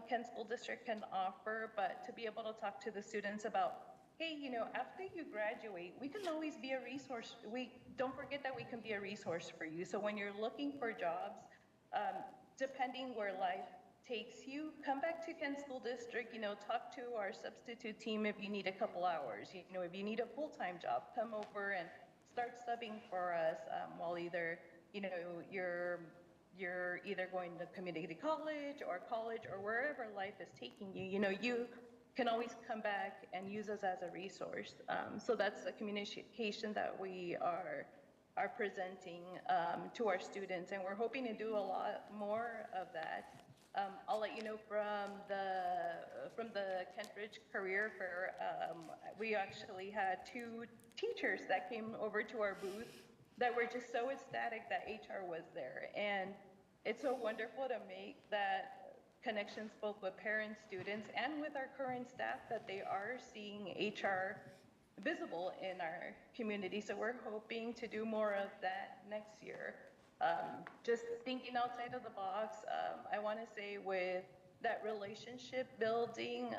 Kent School District can offer, but to be able to talk to the students about, hey, after you graduate, we can always be a resource. Don't forget that we can be a resource for you. So when you're looking for jobs, depending where life takes you, come back to Kent School District, talk to our substitute team if you need a couple hours. If you need a full-time job, come over and start subbing for us while either, you're either going to community college or wherever life is taking you. You can always come back and use us as a resource. So that's the communication that we are presenting to our students, and we're hoping to do a lot more of that. I'll let you know from the Kentridge Career Fair, we actually had 2 teachers that came over to our booth that were just so ecstatic that HR was there. And it's so wonderful to make that connections both with parents, students, and with our current staff that they are seeing HR visible in our community. So we're hoping to do more of that next year. Just thinking outside of the box, I want to say with that relationship building,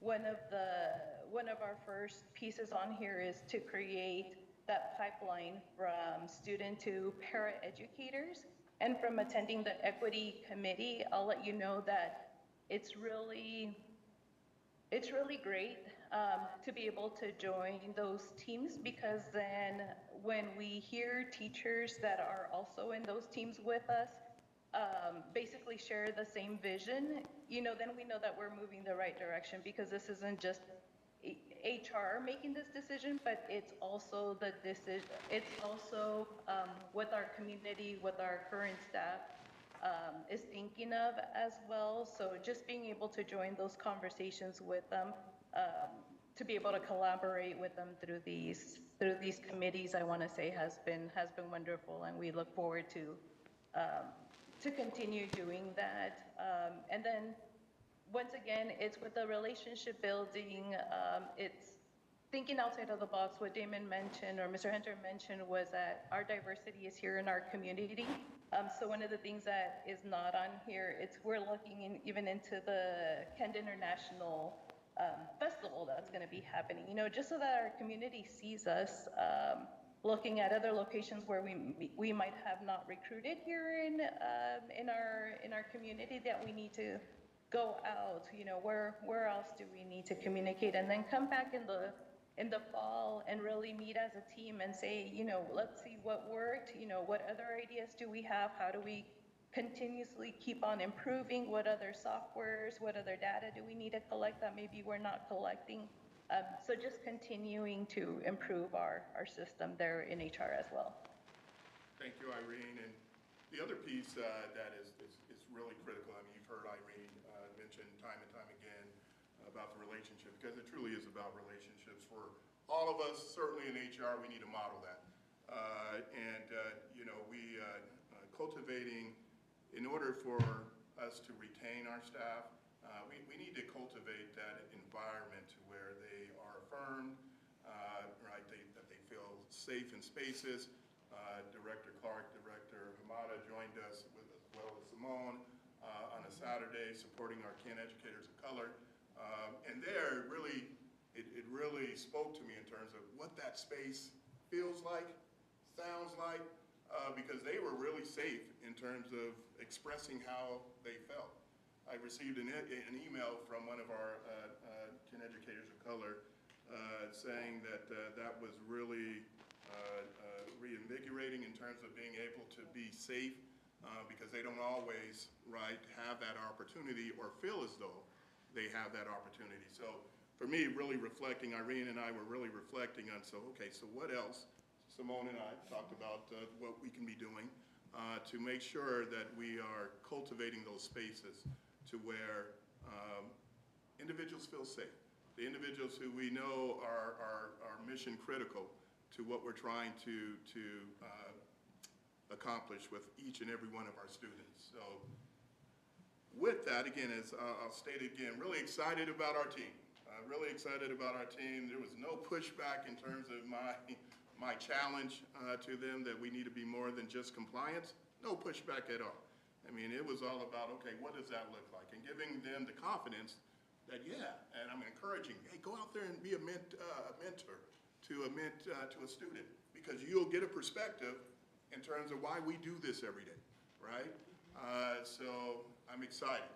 one of our first pieces on here is to create that pipeline from student to para-educators. And from attending the equity committee, I'll let you know that it's really great to be able to join those teams, because then when we hear teachers that are also in those teams with us basically share the same vision, then we know that we're moving the right direction, because this isn't just HR making this decision, but it's also the decision. It's also what our community, what our current staff is thinking of as well. So just being able to join those conversations with them, to be able to collaborate with them through these committees, I want to say has been wonderful, and we look forward to continue doing that. And then once again, it's with the relationship building. It's thinking outside of the box. What Damon mentioned, or Mr. Hunter mentioned, was that our diversity is here in our community. So one of the things that is not on here, we're looking even into the Kent International Festival that's going to be happening. Just so that our community sees us. Looking at other locations where we might have not recruited here in our community, that we need to go out, where else do we need to communicate, and then come back in the fall and really meet as a team and say, let's see what worked, what other ideas do we have, how do we continuously keep on improving, what other softwares, what other data do we need to collect that maybe we're not collecting. So just continuing to improve our system there in HR as well. Thank you, Irene. And the other piece that is really critical, you've heard Irene mention time and time again about the relationship, because it truly is about relationships. For all of us, certainly in HR, we need to model that. Cultivating, in order for us to retain our staff, we need to cultivate that environment to where they are affirmed, right, that they feel safe in spaces. Director Clark, Director Hamada joined us with, as well as Simone, on a Saturday supporting our Kin Educators of Color. And there, it really spoke to me in terms of what that space feels like, sounds like, because they were really safe in terms of expressing how they felt. I received an email from one of our Kin Educators of Color saying that that was really reinvigorating in terms of being able to be safe because they don't always, right, have that opportunity or feel as though they have that opportunity. So for me, really reflecting, Irene and I were really reflecting on, so okay, so what else? Simone and I talked about what we can be doing to make sure that we are cultivating those spaces to where individuals feel safe. The individuals who we know are mission critical to what we're trying to accomplish with each and every one of our students. So with that, again, as I'll state again, really excited about our team. Really excited about our team. There was no pushback in terms of my challenge to them that we need to be more than just compliance. No pushback at all. I mean, it was all about, okay, what does that look like? And giving them the confidence that, yeah, and I'm encouraging, hey, go out there and be a mentor to a student, because you'll get a perspective in terms of why we do this every day, right? So I'm excited.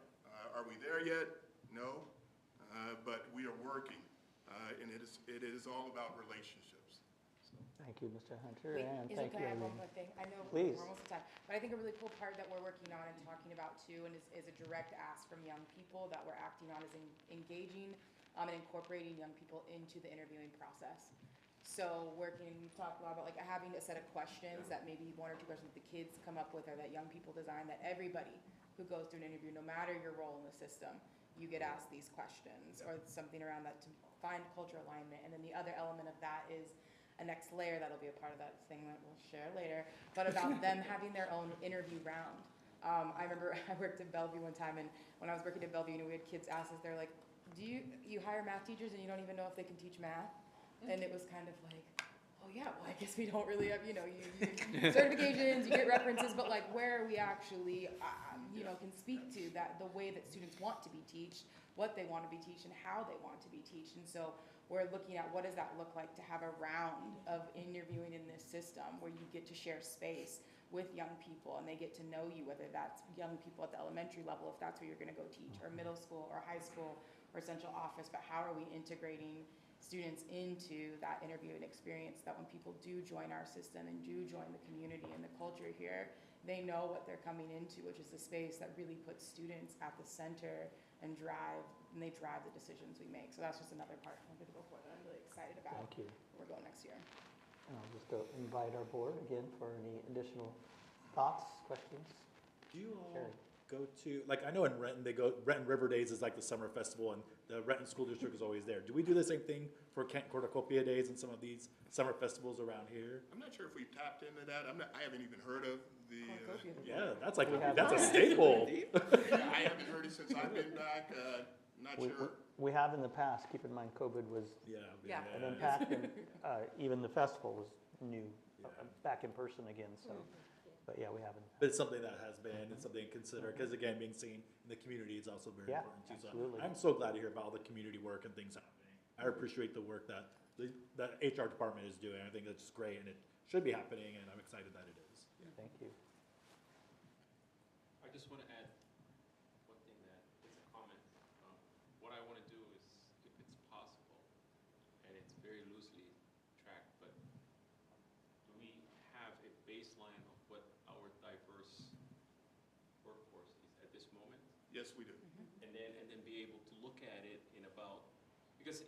Are we there yet? No, but we are working, and it is all about relationships. Thank you, Mr. Hunter, Wait, and is thank it, you, can I add one Irene. more thing? I know Please. we're almost at time, but I think a really cool part that we're working on and talking about too, and is a direct ask from young people that we're acting on, is engaging and incorporating young people into the interviewing process. So we've talked a lot about like having a set of questions that maybe one or two questions that the kids come up with or that young people design, that everybody who goes through an interview, no matter your role in the system, you get asked these questions or something around that to find cultural alignment. And then the other element of that is a next layer that'll be a part of that thing that we'll share later, but about them having their own interview round. I remember I worked in Bellevue one time, and when I was working at Bellevue, we had kids ask us, they're like, do you hire math teachers and you don't even know if they can teach math? And it was kind of like, oh yeah, well I guess we don't really have, you certifications, you get references, but like where we actually, can speak to that, the way that students want to be taught, what they want to be taught, and how they want to be taught. And so we're looking at what does that look like to have a round of interviewing in this system where you get to share space with young people and they get to know you, whether that's young people at the elementary level, if that's where you're going to go teach, or middle school or high school or central office. But how are we integrating students into that interviewing experience, that when people do join our system and do join the community and the culture here, they know what they're coming into, which is the space that really puts students at the center and they drive the decisions we make. So that's just another part I'm going to go for that I'm really excited about. Thank you. We're going next year. And I'll just invite our board again for any additional thoughts, questions. Do you all Sherry. go to, like, I know in Renton, Renton River Days is like the summer festival, and the Renton School District is always there. Do we do the same thing for Kent Cornucopia Days and some of these summer festivals around here? I'm not sure if we've tapped into that. I haven't even heard of the. Yeah, that's like, We have that's a not. staple. I haven't heard it since I've been back. Not sure. We have in the past. Keep in mind, COVID was Yeah. an impact, and even the festival was new, back in person again. So, but yeah, we haven't. But it's something that has been, it's something to consider, because again, being seen in the community is also very Yeah, important too. So absolutely. I'm so glad to hear about all the community work and things happening. I appreciate the work that the HR department is doing. I think that's great, and it should be happening, and I'm excited that it is. Thank you. I just want to add one thing that is a comment. What I want to do is, if it's possible, and it's very loosely tracked, but do we have a baseline of what our diverse workforce is at this moment? Yes, we do. And then be able to look at it in about, because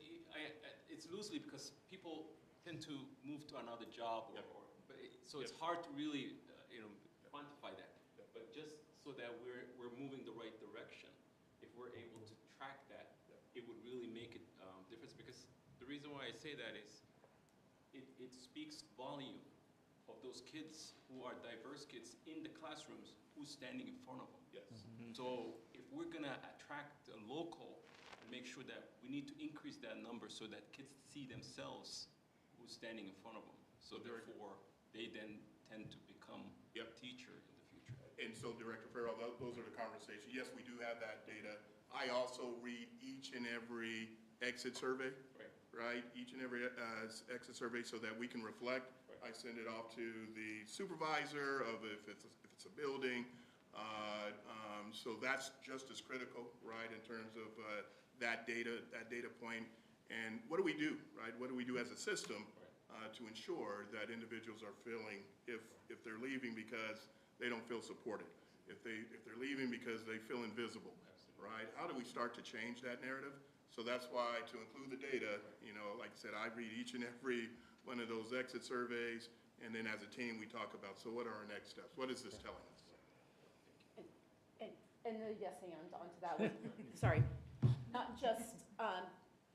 it's loosely because people tend to move to another job so it's hard to really quantify that. But just so that we're moving the right direction, if we're able to track that, it would really make a difference. Because the reason why I say that is it speaks volume of those kids who are diverse kids in the classrooms, who's standing in front of them. Yes. So if we're gonna attract the local, make sure that we need to increase that number so that kids see themselves who's standing in front of them. So therefore, they then tend to become a teacher in the future. And so, Director Farrell, those are the conversations. Yes, we do have that data. I also read each and every exit survey, right? Each and every exit survey so that we can reflect. I send it off to the supervisor of if it's a building. So that's just as critical, right, in terms of that data point. And what do we do, right? What do we do as a system to ensure that individuals are feeling, if they're leaving because they don't feel supported, if they're leaving because they feel invisible, right? How do we start to change that narrative? So that's why, to include the data, you know, like I said, I read each and every one of those exit surveys, and then as a team, we talk about, so what are our next steps? What is this telling us? And the yes and onto that one, sorry, not just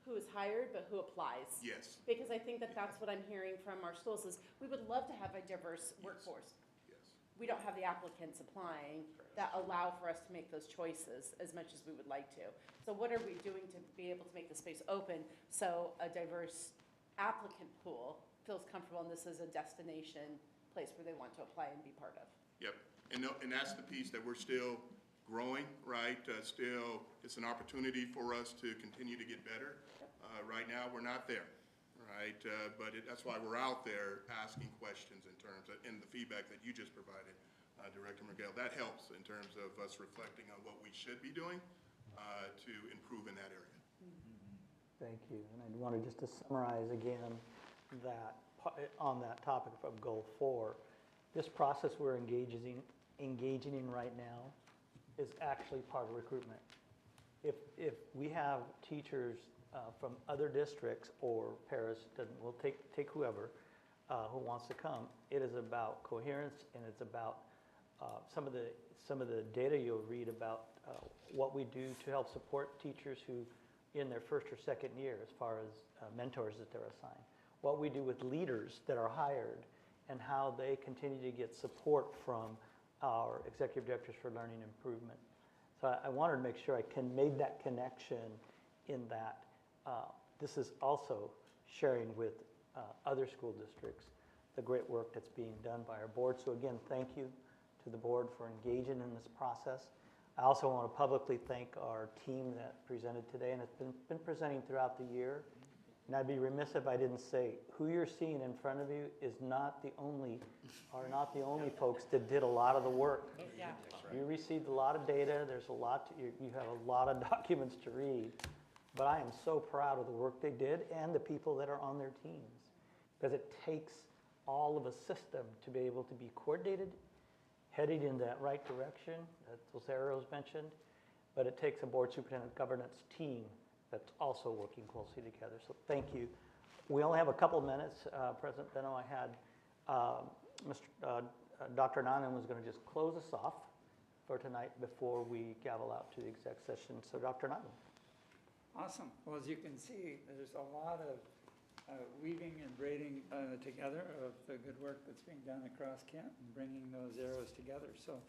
who is hired, but who applies. Yes. Because I think that that's what I'm hearing from our schools is we would love to have a diverse workforce. Yes. We don't have the applicants applying that allow for us to make those choices as much as we would like to. So what are we doing to be able to make the space open so a diverse applicant pool feels comfortable and this is a destination place where they want to apply and be part of? Yep. And that's the piece that we're still growing, right? Still, it's an opportunity for us to continue to get better. Right now, we're not there, right? But that's why we're out there asking questions in terms of, and the feedback that you just provided, Director Miguel, that helps in terms of us reflecting on what we should be doing to improve in that area. Thank you. And I wanted just to summarize again that on that topic of Goal 4, this process we're engaging in right now is actually part of recruitment. If we have teachers from other districts or Paris, we'll take whoever who wants to come, it is about coherence and it's about some of the data you'll read about what we do to help support teachers who in their first or second year as far as mentors that they're assigned. What we do with leaders that are hired and how they continue to get support from our executive directors for learning improvement. So I wanted to make sure I made that connection in that this is also sharing with other school districts the great work that's being done by our board. So again, thank you to the board for engaging in this process. I also want to publicly thank our team that presented today and has been presenting throughout the year. And I'd be remiss if I didn't say, who you're seeing in front of you is not the only folks that did a lot of the work. Yeah. You received a lot of data, there's a lot, you have a lot of documents to read, but I am so proud of the work they did and the people that are on their teams. Because it takes all of a system to be able to be coordinated, headed in that right direction, that those arrows mentioned, but it takes a board superintendent governance team that's also working closely together. So thank you. We only have a couple of minutes. President Benno, I had Dr. Nanan was going to just close us off for tonight before we gavel out to the exec session. So Dr. Nanan. Awesome. Well, as you can see, there's a lot of weaving and braiding together of the good work that's being done across Kent and bringing those arrows together. So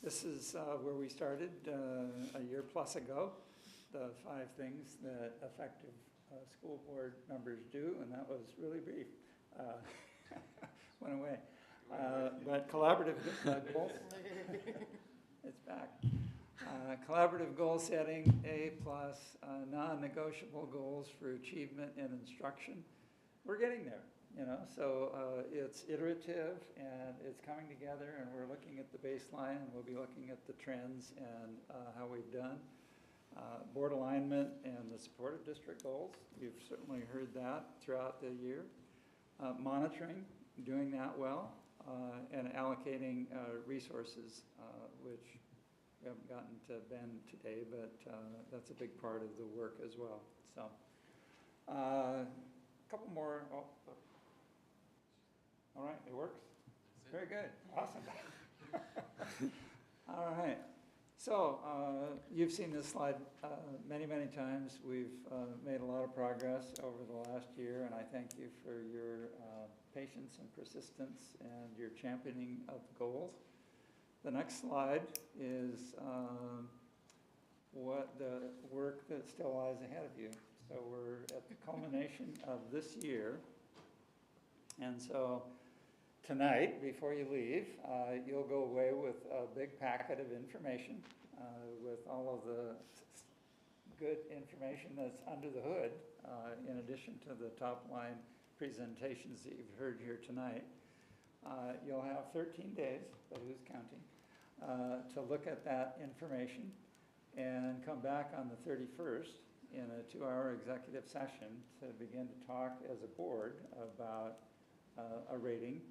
this is where we started a year plus ago. The 5 things that effective school board members do, and that was really brief. Went away. But collaborative goals, it's back. Collaborative goal setting, A+, non-negotiable goals for achievement and instruction. We're getting there, you know, so it's iterative and it's coming together and we're looking at the baseline and we'll be looking at the trends and how we've done. Board alignment and the supportive district goals. You've certainly heard that throughout the year. Monitoring, doing that well, and allocating resources, which we haven't gotten to Ben today, but that's a big part of the work as well. So, a couple more. Oh, all right, it works. Very good. Awesome. All right. So, you've seen this slide many, many times. We've made a lot of progress over the last year, and I thank you for your patience and persistence and your championing of the goals. The next slide is what the work that still lies ahead of you. So we're at the culmination of this year. And so tonight, before you leave, you'll go away with a big packet of information with all of the good information that's under the hood, in addition to the top line presentations that you've heard here tonight. You'll have 13 days, but who's counting, to look at that information and come back on the 31st in a 2-hour executive session to begin to talk as a board about a rating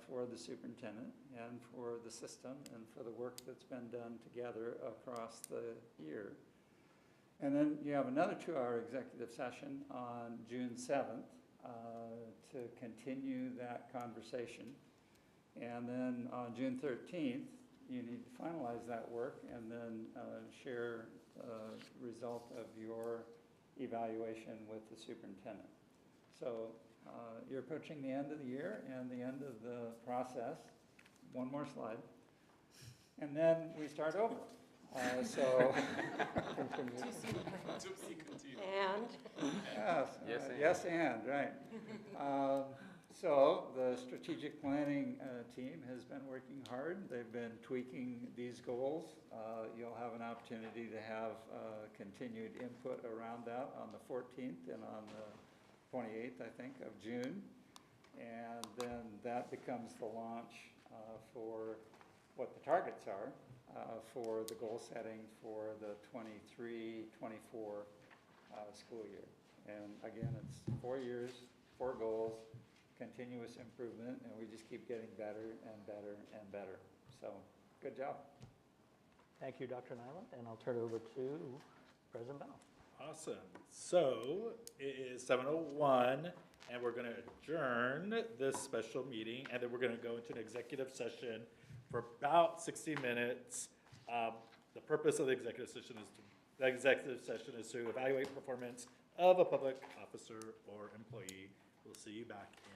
for the superintendent and for the system and for the work that's been done together across the year. And then you have another 2-hour executive session on June 7th to continue that conversation. And then on June 13th, you need to finalize that work and then share the result of your evaluation with the superintendent. So you're approaching the end of the year and the end of the process. One more slide. And then we start over. So, And? Yes, and, right. So the strategic planning team has been working hard. They've been tweaking these goals. You'll have an opportunity to have continued input around that on the 14th and on the 28th, I think, of June. And then that becomes the launch for what the targets are for the goal setting for the 23-24 school year. And again, it's 4 years, 4 goals, continuous improvement, and we just keep getting better and better and better. So, good job. Thank you, Dr. Nyland, and I'll turn it over to President Bell. Awesome. So it is 7:01, and we're going to adjourn this special meeting, and then we're going to go into an executive session for about 60 minutes. The purpose of the executive session is to evaluate performance of a public officer or employee. We'll see you back in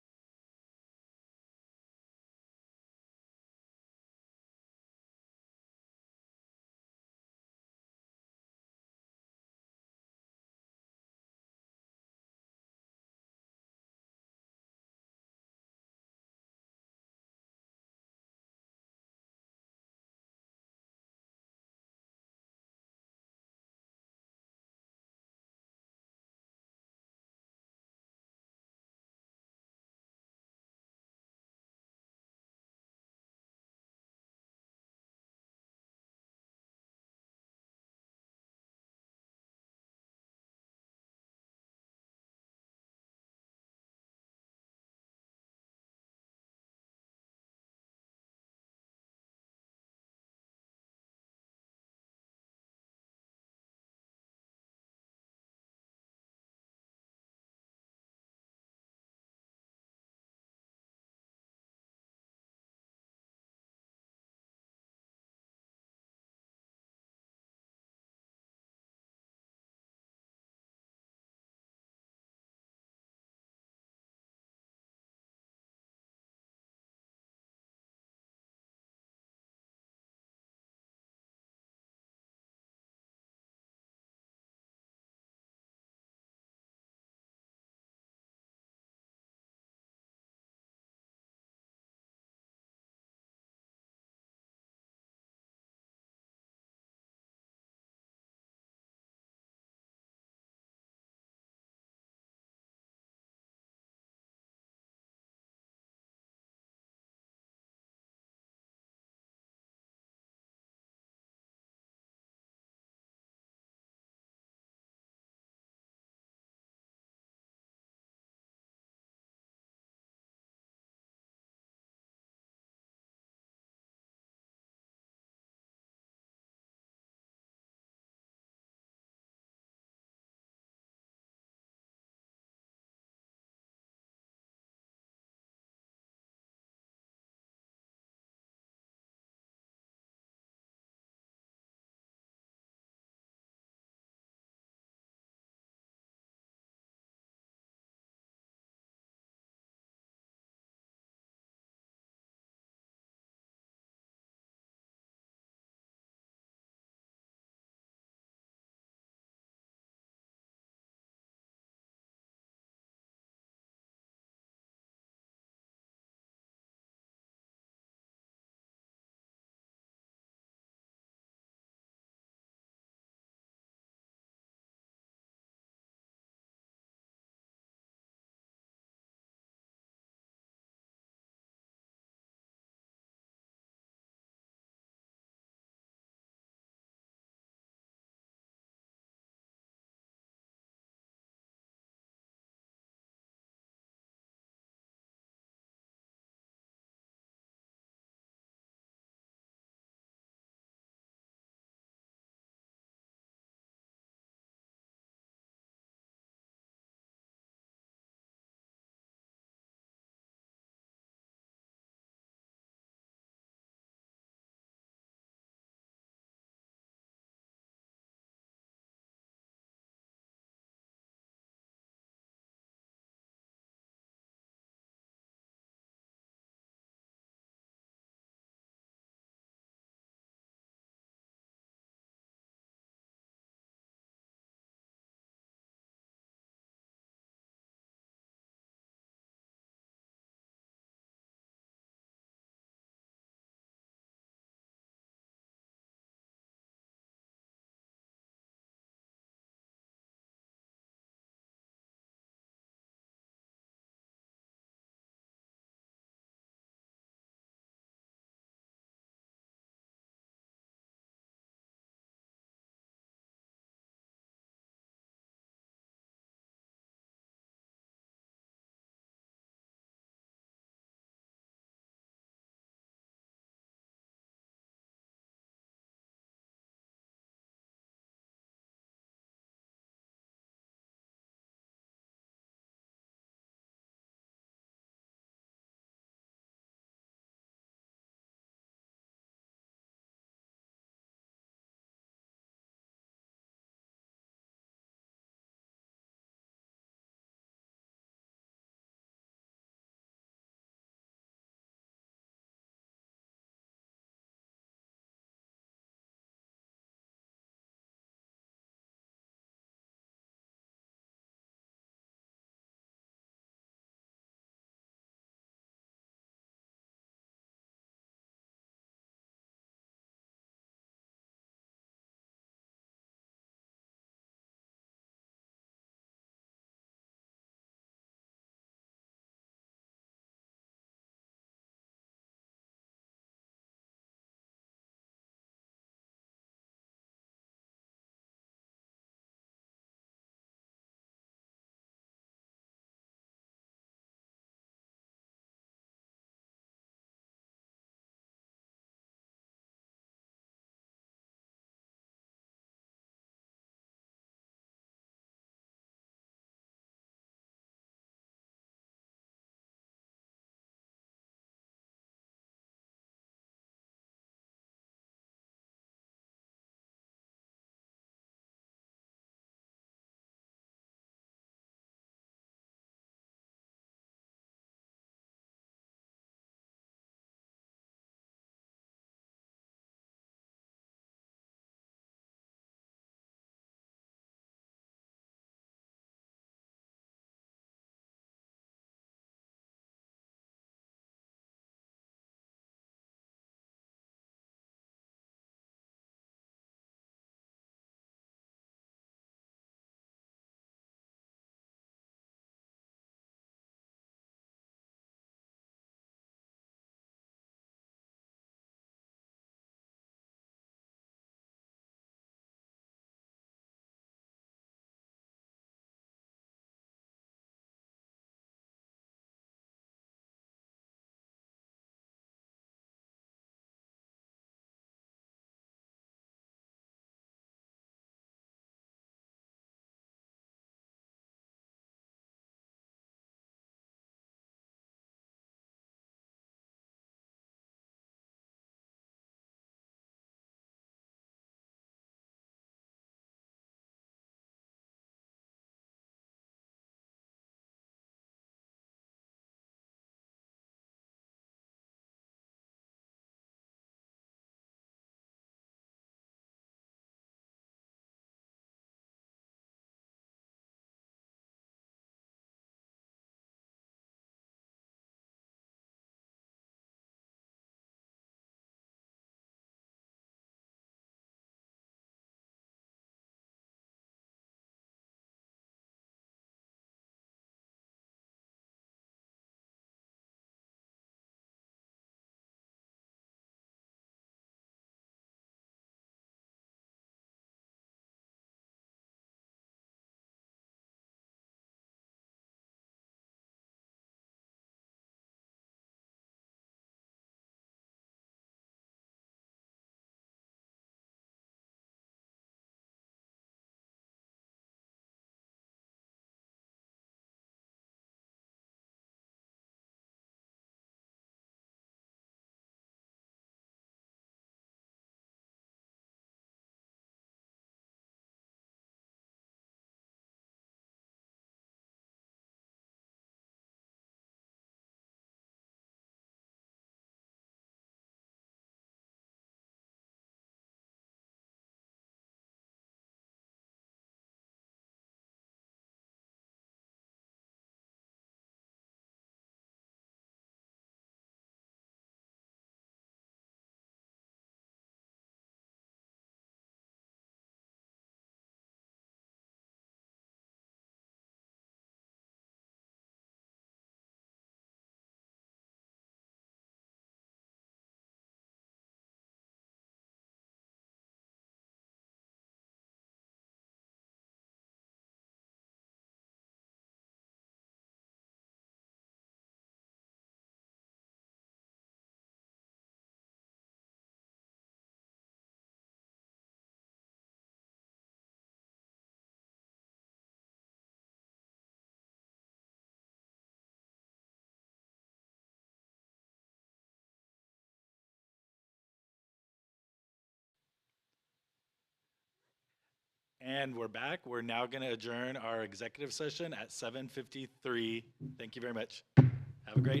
And we're back. We're now going to adjourn our executive session at 7:53. Thank you very much. Have a great